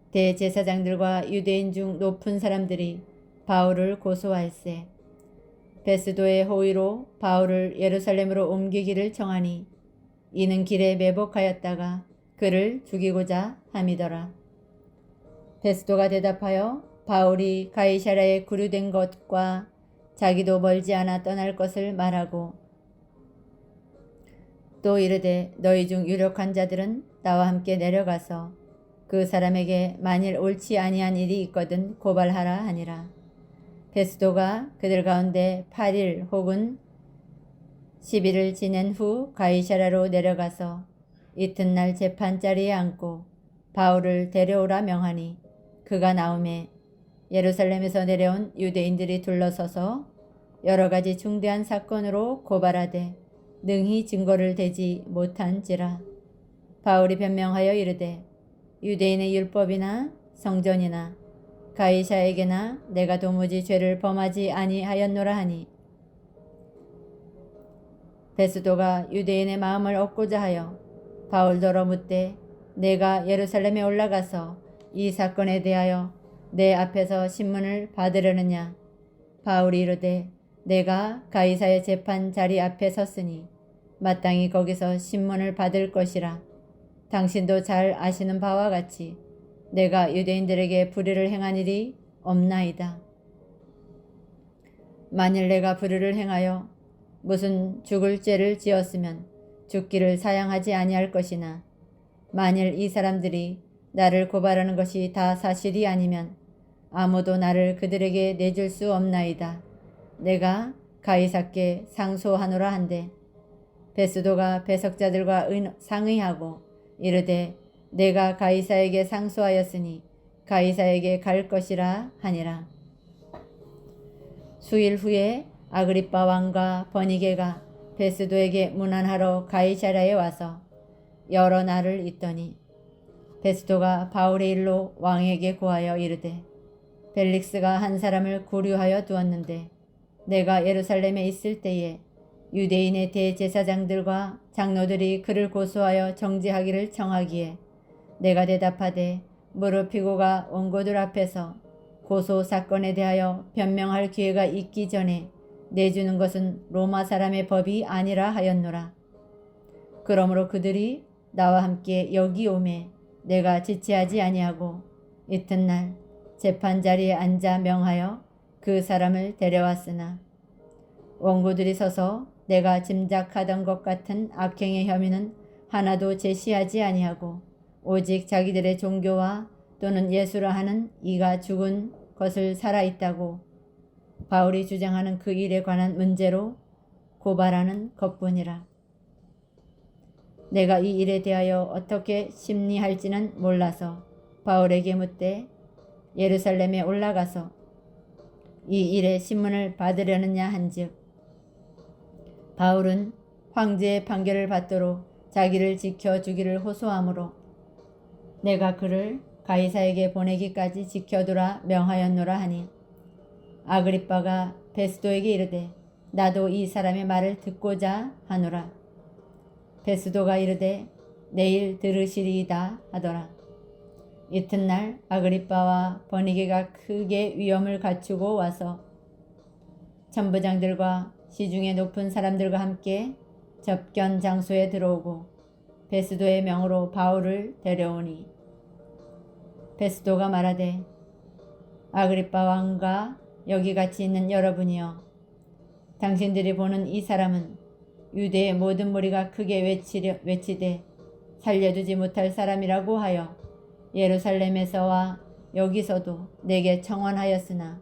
대제사장들과 유대인 중 높은 사람들이 바울을 고소할세. 베스도의 호의로 바울을 예루살렘으로 옮기기를 청하니 이는 길에 매복하였다가 그를 죽이고자 함이더라. 베스도가 대답하여 바울이 가이사랴에 구류된 것과 자기도 멀지 않아 떠날 것을 말하고 또 이르되 너희 중 유력한 자들은 나와 함께 내려가서 그 사람에게 만일 옳지 아니한 일이 있거든 고발하라 하니라. 베스도가 그들 가운데 8일 혹은 10일을 지낸 후 가이사랴로 내려가서 이튿날 재판자리에 앉고 바울을 데려오라 명하니 그가 나오매 예루살렘에서 내려온 유대인들이 둘러서서 여러 가지 중대한 사건으로 고발하되 능히 증거를 대지 못한지라. 바울이 변명하여 이르되 유대인의 율법이나 성전이나 가이사에게나 내가 도무지 죄를 범하지 아니하였노라 하니 베스도가 유대인의 마음을 얻고자 하여 바울더러 묻되 내가 예루살렘에 올라가서 이 사건에 대하여 내 앞에서 신문을 받으려느냐. 바울이 이르되 내가 가이사의 재판 자리 앞에 섰으니 마땅히 거기서 신문을 받을 것이라. 당신도 잘 아시는 바와 같이 내가 유대인들에게 불의를 행한 일이 없나이다. 만일 내가 불의를 행하여 무슨 죽을 죄를 지었으면 죽기를 사양하지 아니할 것이나 만일 이 사람들이 나를 고발하는 것이 다 사실이 아니면 아무도 나를 그들에게 내줄 수 없나이다. 내가 가이사께 상소하노라 한데 베스도가 배석자들과 상의하고 이르되 내가 가이사에게 상소하였으니 가이사에게 갈 것이라 하니라. 수일 후에 아그리빠 왕과 버니게가 베스도에게 문안하러 가이사랴에 와서 여러 날을 있더니 베스도가 바울의 일로 왕에게 고하여 이르되 벨릭스가 한 사람을 구류하여 두었는데 내가 예루살렘에 있을 때에 유대인의 대제사장들과 장로들이 그를 고소하여 정죄하기를 청하기에 내가 대답하되 무르피고가 원고들 앞에서 고소 사건에 대하여 변명할 기회가 있기 전에 내주는 것은 로마 사람의 법이 아니라 하였노라. 그러므로 그들이 나와 함께 여기 오매 내가 지체하지 아니하고 이튿날 재판자리에 앉아 명하여 그 사람을 데려왔으나 원고들이 서서 내가 짐작하던 것 같은 악행의 혐의는 하나도 제시하지 아니하고 오직 자기들의 종교와 또는 예수라 하는 이가 죽은 것을 살아있다고 바울이 주장하는 그 일에 관한 문제로 고발하는 것뿐이라. 내가 이 일에 대하여 어떻게 심리할지는 몰라서 바울에게 묻되 예루살렘에 올라가서 이 일의 신문을 받으려느냐 한즉 바울은 황제의 판결을 받도록 자기를 지켜주기를 호소하므로 내가 그를 가이사에게 보내기까지 지켜두라 명하였노라 하니 아그리빠가 베스도에게 이르되 나도 이 사람의 말을 듣고자 하노라. 베스도가 이르되 내일 들으시리이다 하더라. 이튿날 아그리빠와 버니게가 크게 위엄을 갖추고 와서 천부장들과 시중에 높은 사람들과 함께 접견 장소에 들어오고 베스도의 명으로 바울을 데려오니 베스도가 말하되 아그리빠 왕과 여기 같이 있는 여러분이여 당신들이 보는 이 사람은 유대의 모든 무리가 크게 외치되 살려두지 못할 사람이라고 하여 예루살렘에서와 여기서도 내게 청원하였으나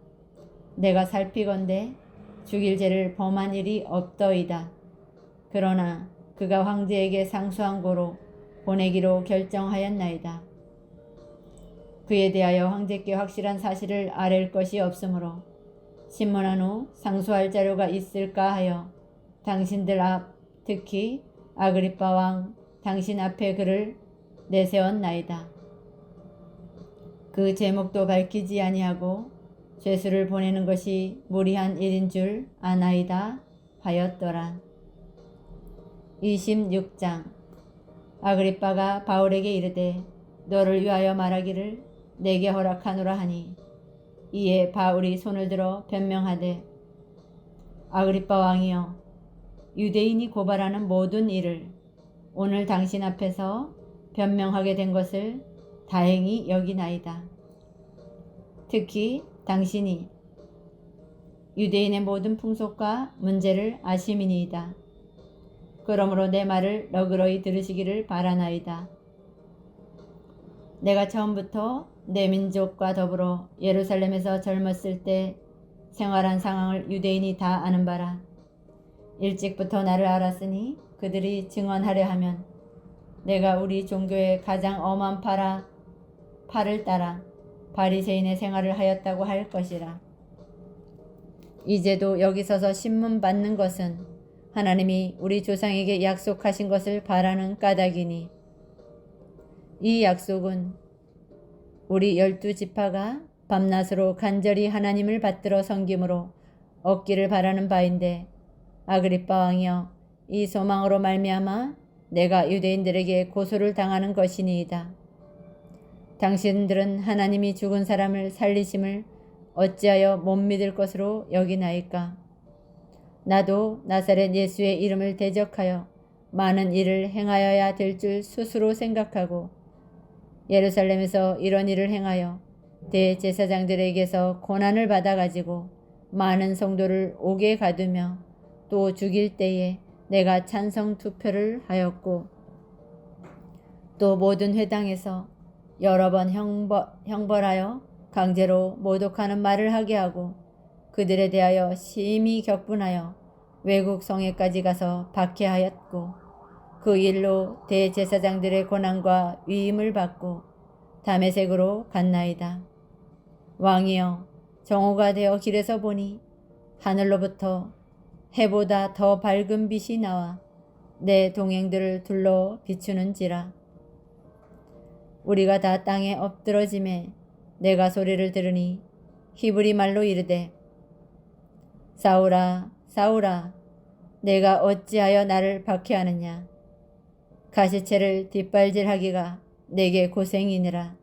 내가 살피건대 죽일 죄를 범한 일이 없더이다. 그러나 그가 황제에게 상수한 고로 보내기로 결정하였나이다. 그에 대하여 황제께 확실한 사실을 아랠 것이 없으므로 신문한 후 상수할 자료가 있을까 하여 당신들 앞, 특히 아그리빠 왕 당신 앞에 그를 내세웠나이다. 그 제목도 밝히지 아니하고 죄수를 보내는 것이 무리한 일인 줄 아나이다 하였더라. 26장. 아그리빠가 바울에게 이르되 너를 위하여 말하기를 내게 허락하노라 하니, 이에 바울이 손을 들어 변명하되, 아그리빠 왕이여, 유대인이 고발하는 모든 일을 오늘 당신 앞에서 변명하게 된 것을 다행히 여기나이다. 특히 당신이 유대인의 모든 풍속과 문제를 아심이니이다. 그러므로 내 말을 너그러이 들으시기를 바라나이다. 내가 처음부터 내 민족과 더불어 예루살렘에서 젊었을 때 생활한 상황을 유대인이 다 아는 바라. 일찍부터 나를 알았으니 그들이 증언하려 하면 내가 우리 종교의 가장 엄한 팔을 따라 바리새인의 생활을 하였다고 할 것이라. 이제도 여기 서서 신문 받는 것은 하나님이 우리 조상에게 약속하신 것을 바라는 까닭이니, 이 약속은 우리 12지파가 밤낮으로 간절히 하나님을 받들어 섬김으로 얻기를 바라는 바인데, 아그리빠 왕이여, 이 소망으로 말미암아 내가 유대인들에게 고소를 당하는 것이니이다. 당신들은 하나님이 죽은 사람을 살리심을 어찌하여 못 믿을 것으로 여기나이까? 나도 나사렛 예수의 이름을 대적하여 많은 일을 행하여야 될 줄 스스로 생각하고 예루살렘에서 이런 일을 행하여 대제사장들에게서 고난을 받아가지고 많은 성도를 옥에 가두며 또 죽일 때에 내가 찬성 투표를 하였고, 또 모든 회당에서 여러 번 형벌하여 강제로 모독하는 말을 하게 하고 그들에 대하여 심히 격분하여 외국 성에까지 가서 박해하였고, 그 일로 대제사장들의 고난과 위임을 받고 다메섹으로 갔나이다. 왕이여, 정오가 되어 길에서 보니 하늘로부터 해보다 더 밝은 빛이 나와 내 동행들을 둘러 비추는지라. 우리가 다 땅에 엎드러짐에 내가 소리를 들으니 히브리 말로 이르되, 사울아, 사울아, 내가 어찌하여 나를 박해하느냐? 가시채를 뒷발질하기가 내게 고생이니라.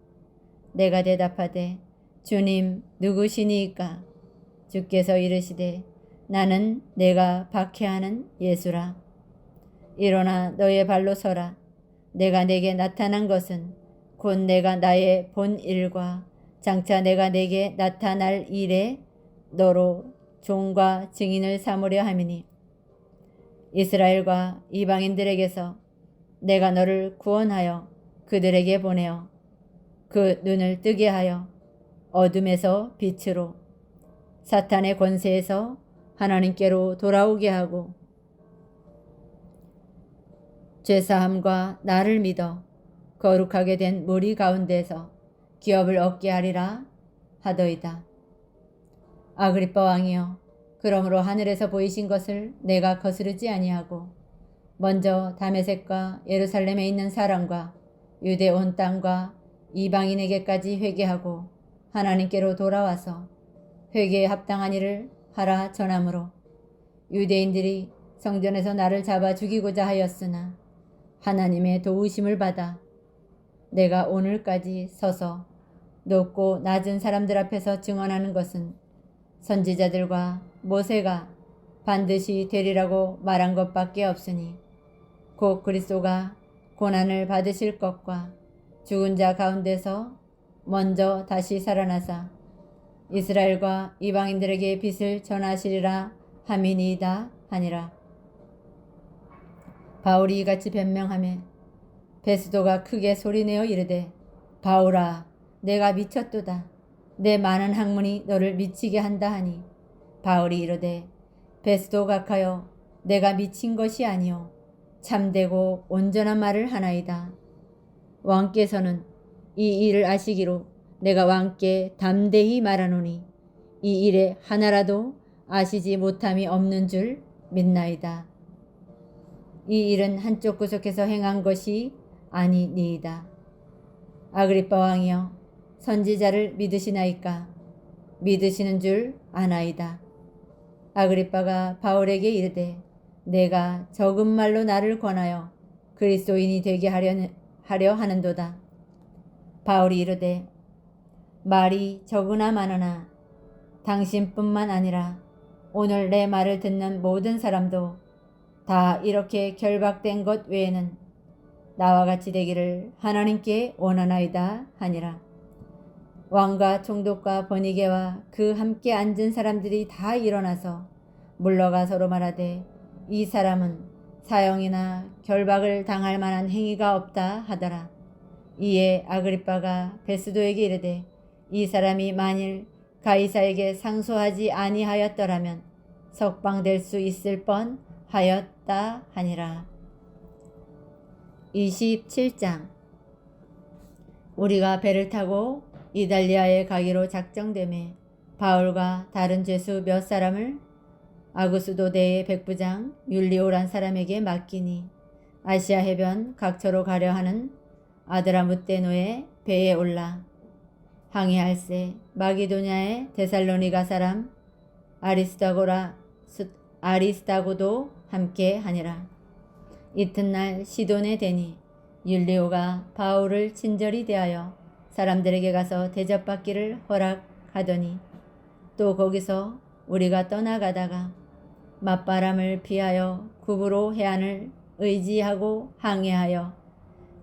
내가 대답하되, 주님 누구시니이까? 주께서 이르시되, 나는 내가 박해하는 예수라. 일어나 너의 발로 서라. 내가 내게 나타난 것은 곧 내가 나의 본 일과 장차 내가 내게 나타날 일에 너로 종과 증인을 삼으려 함이니, 이스라엘과 이방인들에게서 내가 너를 구원하여 그들에게 보내어 그 눈을 뜨게 하여 어둠에서 빛으로, 사탄의 권세에서 하나님께로 돌아오게 하고, 죄사함과 나를 믿어 거룩하게 된 무리 가운데서 기업을 얻게 하리라 하더이다. 아그리빠 왕이여, 그러므로 하늘에서 보이신 것을 내가 거스르지 아니하고 먼저 다메섹과 예루살렘에 있는 사람과 유대 온 땅과 이방인에게까지 회개하고 하나님께로 돌아와서 회개에 합당한 일을 하라 전함으로, 유대인들이 성전에서 나를 잡아 죽이고자 하였으나 하나님의 도우심을 받아 내가 오늘까지 서서 높고 낮은 사람들 앞에서 증언하는 것은 선지자들과 모세가 반드시 되리라고 말한 것밖에 없으니, 곧 그리스도가 고난을 받으실 것과 죽은 자 가운데서 먼저 다시 살아나사 이스라엘과 이방인들에게 빛을 전하시리라 함이니이다 하니라. 바울이 이같이 변명하며 베스도가 크게 소리내어 이르되, 바울아, 내가 미쳤도다. 내 많은 학문이 너를 미치게 한다 하니, 바울이 이르되, 베스도 각하여 내가 미친 것이 아니오 참되고 온전한 말을 하나이다. 왕께서는 이 일을 아시기로 내가 왕께 담대히 말하노니 이 일에 하나라도 아시지 못함이 없는 줄 믿나이다. 이 일은 한쪽 구석에서 행한 것이 아니니이다. 아그리빠 왕이여, 선지자를 믿으시나이까? 믿으시는 줄 아나이다. 아그리빠가 바울에게 이르되 내가 적은 말로 나를 권하여 그리스도인이 되게 하려 하는도다. 바울이 이르되 말이 적으나 많으나 당신뿐만 아니라 오늘 내 말을 듣는 모든 사람도 다 이렇게 결박된 것 외에는 나와 같이 되기를 하나님께 원하나이다 하니라. 왕과 총독과 버니게와 그 함께 앉은 사람들이 다 일어나서 물러가 서로 말하되 이 사람은 사형이나 결박을 당할 만한 행위가 없다 하더라. 이에 아그리빠가 베스도에게 이르되 이 사람이 만일 가이사에게 상소하지 아니하였더라면 석방될 수 있을 뻔하였다 하니라. 27장. 우리가 배를 타고 이달리아에 가기로 작정되매 바울과 다른 죄수 몇 사람을 아구스도대의 백부장 율리오란 사람에게 맡기니 아시아 해변 각처로 가려 하는 아드라무떼노의 배에 올라 항해할세 마기도냐의 데살로니가 사람 아리스다고도 함께 하니라. 이튿날 시돈에 대니 율리오가 바울을 친절히 대하여 사람들에게 가서 대접받기를 허락하더니 또 거기서 우리가 떠나가다가 맞바람을 피하여 구브로 해안을 의지하고 항해하여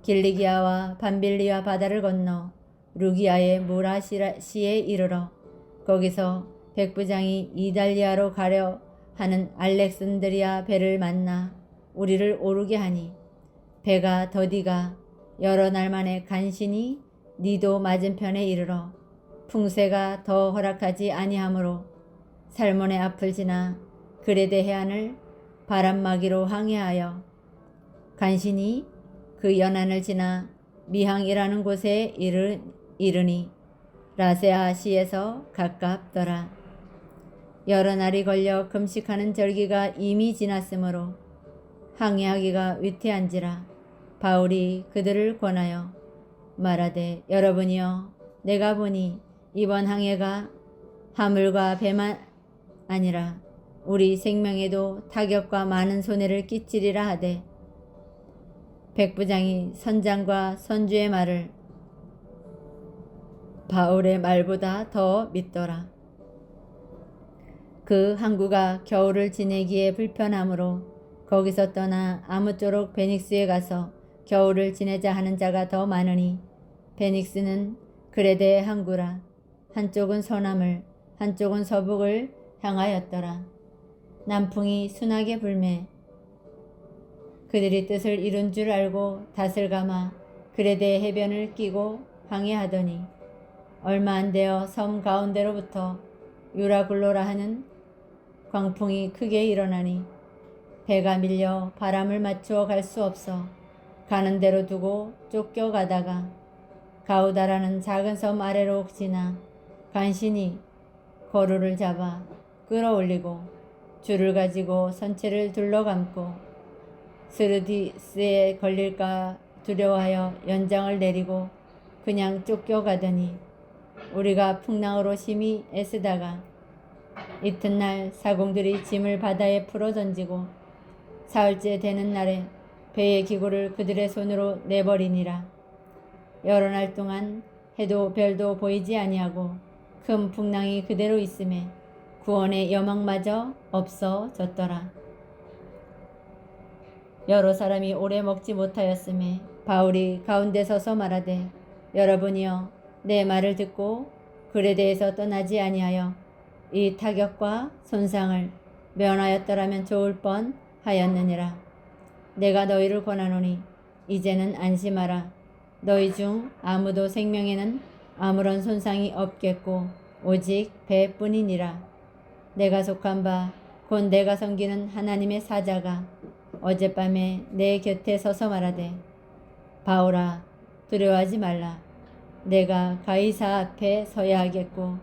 길리기아와 밤빌리아 바다를 건너 루기아의 무라시에 이르러 거기서 백부장이 이달리아로 가려 하는 알렉산드리아 배를 만나 우리를 오르게 하니 배가 더디가 여러 날 만에 간신히 니도 맞은편에 이르러 풍세가 더 허락하지 아니하므로 살몬의 앞을 지나 그레데 해안을 바람막이로 항해하여 간신히 그 연안을 지나 미항이라는 곳에 이르니 라세아시에서 가깝더라. 여러 날이 걸려 금식하는 절기가 이미 지났으므로 항해하기가 위태한지라 바울이 그들을 권하여 말하되 여러분이여 내가 보니 이번 항해가 하물과 배만 아니라 우리 생명에도 타격과 많은 손해를 끼치리라 하되 백부장이 선장과 선주의 말을 바울의 말보다 더 믿더라. 그 항구가 겨울을 지내기에 불편하므로 거기서 떠나 아무쪼록 베닉스에 가서 겨울을 지내자 하는 자가 더 많으니 베닉스는 그레데의 항구라. 한쪽은 서남을 한쪽은 서북을 향하였더라. 남풍이 순하게 불매 그들이 뜻을 이룬 줄 알고 닷을 감아 그레데의 해변을 끼고 항해하더니 얼마 안 되어 섬 가운데로부터 유라굴로라 하는 광풍이 크게 일어나니 배가 밀려 바람을 맞추어 갈 수 없어 가는 대로 두고 쫓겨가다가 가우다라는 작은 섬 아래로 지나 간신히 거루를 잡아 끌어올리고 줄을 가지고 선체를 둘러감고 스르디스에 걸릴까 두려워하여 연장을 내리고 그냥 쫓겨가더니 우리가 풍랑으로 심히 애쓰다가 이튿날 사공들이 짐을 바다에 풀어 던지고 사흘째 되는 날에 배의 기구를 그들의 손으로 내버리니라. 여러 날 동안 해도 별도 보이지 아니하고 큰 풍랑이 그대로 있음에 구원의 여망마저 없어졌더라. 여러 사람이 오래 먹지 못하였음에 바울이 가운데 서서 말하되 여러분이여 내 말을 듣고 그레데에서 떠나지 아니하여 이 타격과 손상을 면하였더라면 좋을 뻔하였느니라. 내가 너희를 권하노니 이제는 안심하라. 너희 중 아무도 생명에는 아무런 손상이 없겠고 오직 배뿐이니라. 내가 속한 바 곧 내가 섬기는 하나님의 사자가 어젯밤에 내 곁에 서서 말하되 바울아 두려워하지 말라. 내가 가이사 앞에 서야 하겠고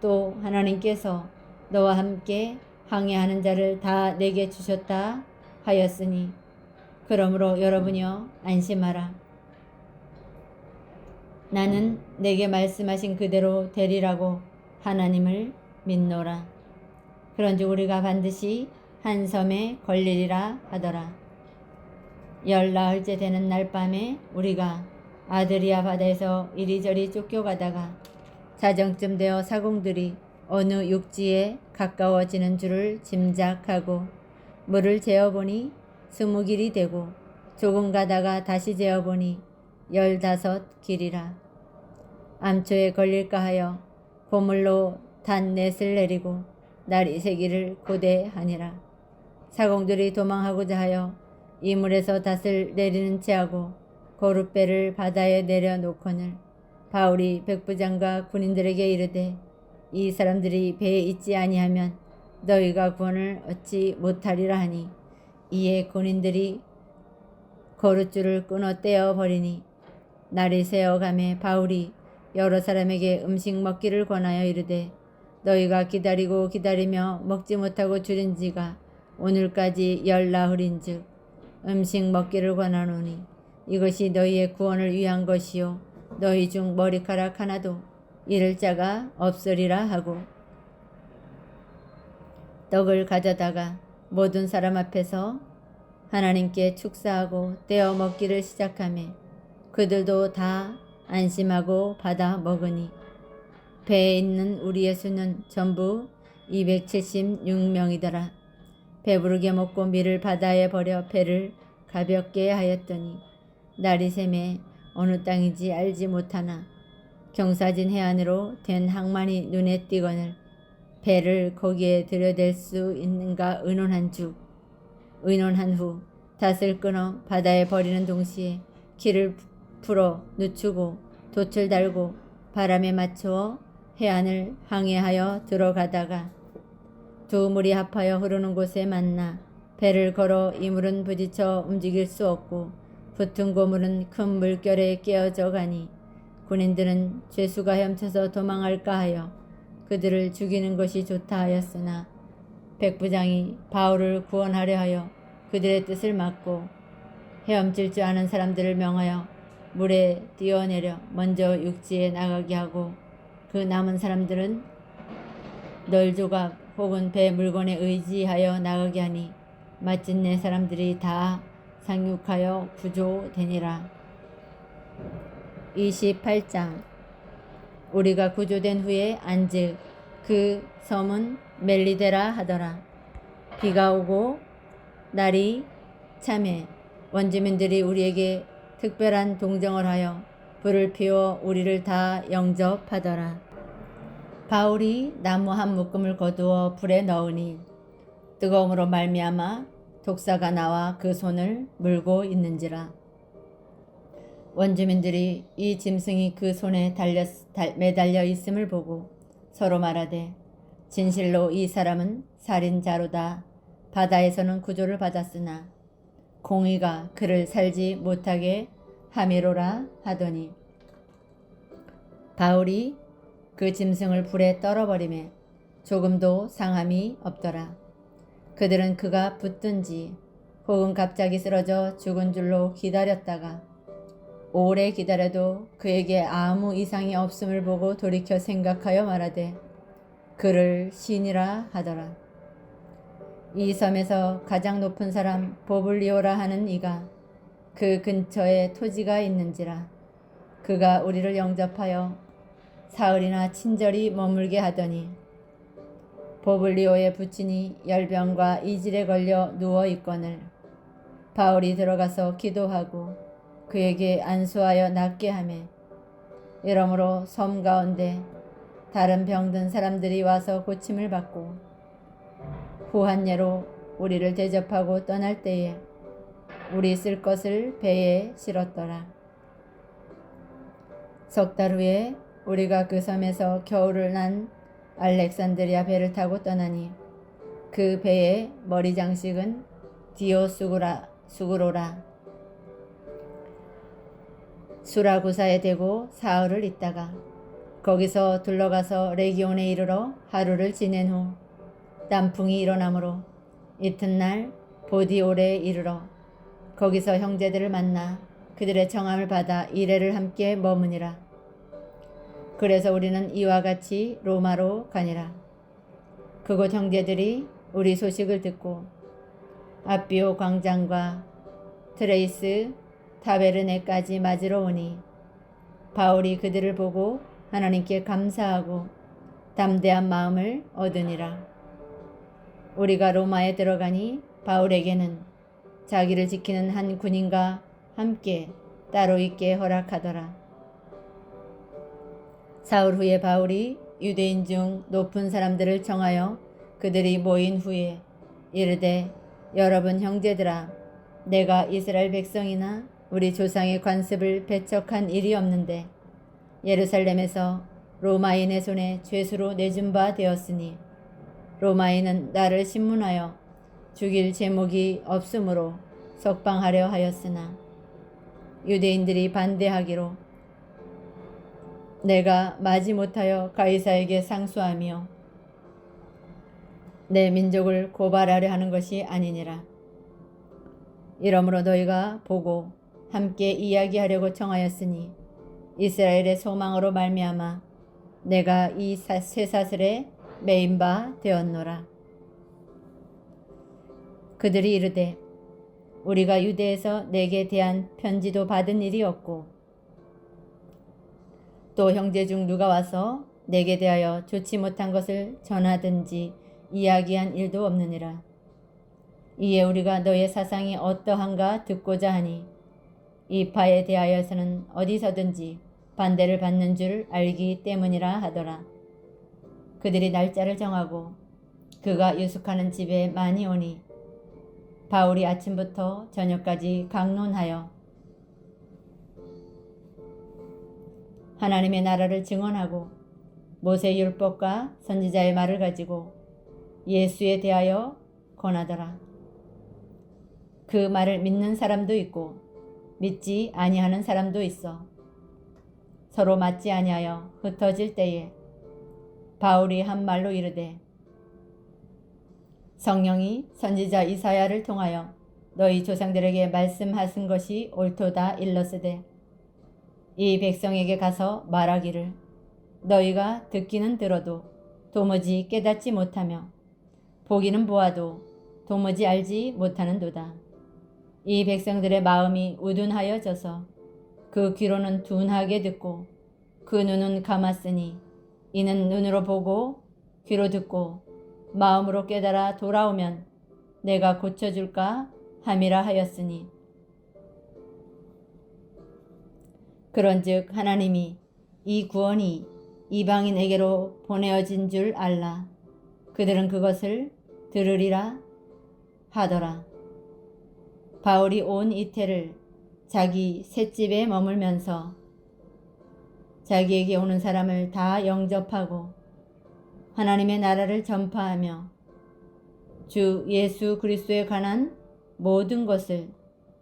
또 하나님께서 너와 함께 항해하는 자를 다 내게 주셨다 하였으니 그러므로 여러분이여 안심하라. 나는 내게 말씀하신 그대로 되리라고 하나님을 믿노라. 그런즉 우리가 반드시 한 섬에 걸리리라 하더라. 14일째 되는 날 밤에 우리가 아드리아 바다에서 이리저리 쫓겨가다가 자정쯤 되어 사공들이 어느 육지에 가까워지는 줄을 짐작하고 물을 재어보니 20길이 되고 조금 가다가 다시 재어보니 15길이라. 암초에 걸릴까 하여 보물로 단넷을 내리고 날이 새기를 고대하니라. 사공들이 도망하고자 하여 이물에서 닷을 내리는 채하고 거룻배를 바다에 내려놓거늘 바울이 백부장과 군인들에게 이르되 이 사람들이 배에 있지 아니하면 너희가 구원을 얻지 못하리라 하니 이에 군인들이 거룻줄을 끊어 떼어 버리니 날이 새어가매 바울이 여러 사람에게 음식 먹기를 권하여 이르되 너희가 기다리고 기다리며 먹지 못하고 줄인 지가 오늘까지 14흘인즉 음식 먹기를 권하노니 이것이 너희의 구원을 위한 것이요 너희 중 머리카락 하나도 잃을 자가 없으리라 하고 떡을 가져다가 모든 사람 앞에서 하나님께 축사하고 떼어 먹기를 시작하매 그들도 다 안심하고 받아 먹으니 배에 있는 우리의 수는 전부 276명이더라. 배부르게 먹고 밀을 바다에 버려 배를 가볍게 하였더니 날이 새매 어느 땅인지 알지 못하나 경사진 해안으로 된 항만이 눈에 띄거늘 배를 거기에 들여댈 수 있는가 의논한 후 닷을 끊어 바다에 버리는 동시에 키를 풀어 늦추고 돛을 달고 바람에 맞추어 해안을 항해하여 들어가다가 두 물이 합하여 흐르는 곳에 만나 배를 걸어 이물은 부딪혀 움직일 수 없고 붙은 고물은 큰 물결에 깨어져 가니 군인들은 죄수가 헤엄쳐서 도망할까 하여 그들을 죽이는 것이 좋다 하였으나 백부장이 바울을 구원하려 하여 그들의 뜻을 막고 헤엄칠 줄 아는 사람들을 명하여 물에 뛰어내려 먼저 육지에 나가게 하고 그 남은 사람들은 널조각 혹은 배 물건에 의지하여 나가게 하니 마침내 사람들이 다 상륙하여 구조되니라. 28장. 우리가 구조된 후에 안즉 그 섬은 멜리데라 하더라. 비가 오고 날이 참해 원주민들이 우리에게 특별한 동정을 하여 불을 피워 우리를 다 영접하더라. 바울이 나무 한 묶음을 거두어 불에 넣으니 뜨거움으로 말미암아 독사가 나와 그 손을 물고 있는지라. 원주민들이 이 짐승이 그 손에 매달려 있음을 보고 서로 말하되 진실로 이 사람은 살인자로다. 바다에서는 구조를 받았으나 공의가 그를 살지 못하게 함이로라 하더니 바울이 그 짐승을 불에 떨어버리매 조금도 상함이 없더라. 그들은 그가 붙든지 혹은 갑자기 쓰러져 죽은 줄로 기다렸다가 오래 기다려도 그에게 아무 이상이 없음을 보고 돌이켜 생각하여 말하되 그를 신이라 하더라. 이 섬에서 가장 높은 사람 보블리오라 하는 이가 그 근처에 토지가 있는지라. 그가 우리를 영접하여 사흘이나 친절히 머물게 하더니 보블리오의 부친이 열병과 이질에 걸려 누워 있거늘 바울이 들어가서 기도하고 그에게 안수하여 낫게 하매 이러므로 섬 가운데 다른 병든 사람들이 와서 고침을 받고 후한 예로 우리를 대접하고 떠날 때에 우리 쓸 것을 배에 실었더라. 석 달 후에 우리가 그 섬에서 겨울을 난 알렉산드리아 배를 타고 떠나니 그 배의 머리 장식은 디오스구로라 수라구사에 대고 사흘을 있다가 거기서 둘러가서 레기온에 이르러 하루를 지낸 후 남풍이 일어나므로 이튿날 보디올에 이르러 거기서 형제들을 만나 그들의 청함을 받아 이레를 함께 머무니라. 그래서 우리는 이와 같이 로마로 가니라. 그곳 형제들이 우리 소식을 듣고 아비오 광장과 트레이스 타베르네까지 맞으러 오니 바울이 그들을 보고 하나님께 감사하고 담대한 마음을 얻으니라. 우리가 로마에 들어가니 바울에게는 자기를 지키는 한 군인과 함께 따로 있게 허락하더라. 사흘 후에 바울이 유대인 중 높은 사람들을 청하여 그들이 모인 후에 이르되 여러분 형제들아, 내가 이스라엘 백성이나 우리 조상의 관습을 배척한 일이 없는데 예루살렘에서 로마인의 손에 죄수로 내준 바 되었으니 로마인은 나를 신문하여 죽일 제목이 없으므로 석방하려 하였으나 유대인들이 반대하기로 내가 마지못하여 가이사에게 상수하며 내 민족을 고발하려 하는 것이 아니니라. 이러므로 너희가 보고 함께 이야기하려고 청하였으니 이스라엘의 소망으로 말미암아 내가 이 쇠사슬에 매인 바 되었노라. 그들이 이르되 우리가 유대에서 내게 대한 편지도 받은 일이 없고 또 형제 중 누가 와서 내게 대하여 좋지 못한 것을 전하든지 이야기한 일도 없느니라. 이에 우리가 너의 사상이 어떠한가 듣고자 하니 이 파에 대하여서는 어디서든지 반대를 받는 줄 알기 때문이라 하더라. 그들이 날짜를 정하고 그가 유숙하는 집에 많이 오니 바울이 아침부터 저녁까지 강론하여 하나님의 나라를 증언하고 모세 율법과 선지자의 말을 가지고 예수에 대하여 권하더라. 그 말을 믿는 사람도 있고 믿지 아니하는 사람도 있어 서로 맞지 아니하여 흩어질 때에 바울이 한 말로 이르되 성령이 선지자 이사야를 통하여 너희 조상들에게 말씀하신 것이 옳도다 일렀으되 이 백성에게 가서 말하기를 너희가 듣기는 들어도 도무지 깨닫지 못하며 보기는 보아도 도무지 알지 못하는도다. 이 백성들의 마음이 우둔하여져서 그 귀로는 둔하게 듣고 그 눈은 감았으니 이는 눈으로 보고 귀로 듣고 마음으로 깨달아 돌아오면 내가 고쳐줄까 함이라 하였으니 그런즉 하나님이 이 구원이 이방인에게로 보내어진 줄 알라. 그들은 그것을 들으리라 하더라. 바울이 온 이태를 자기 셋집에 머물면서 자기에게 오는 사람을 다 영접하고 하나님의 나라를 전파하며 주 예수 그리스도에 관한 모든 것을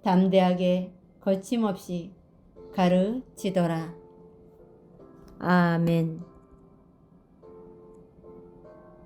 담대하게 거침없이 가르치더라. 아멘.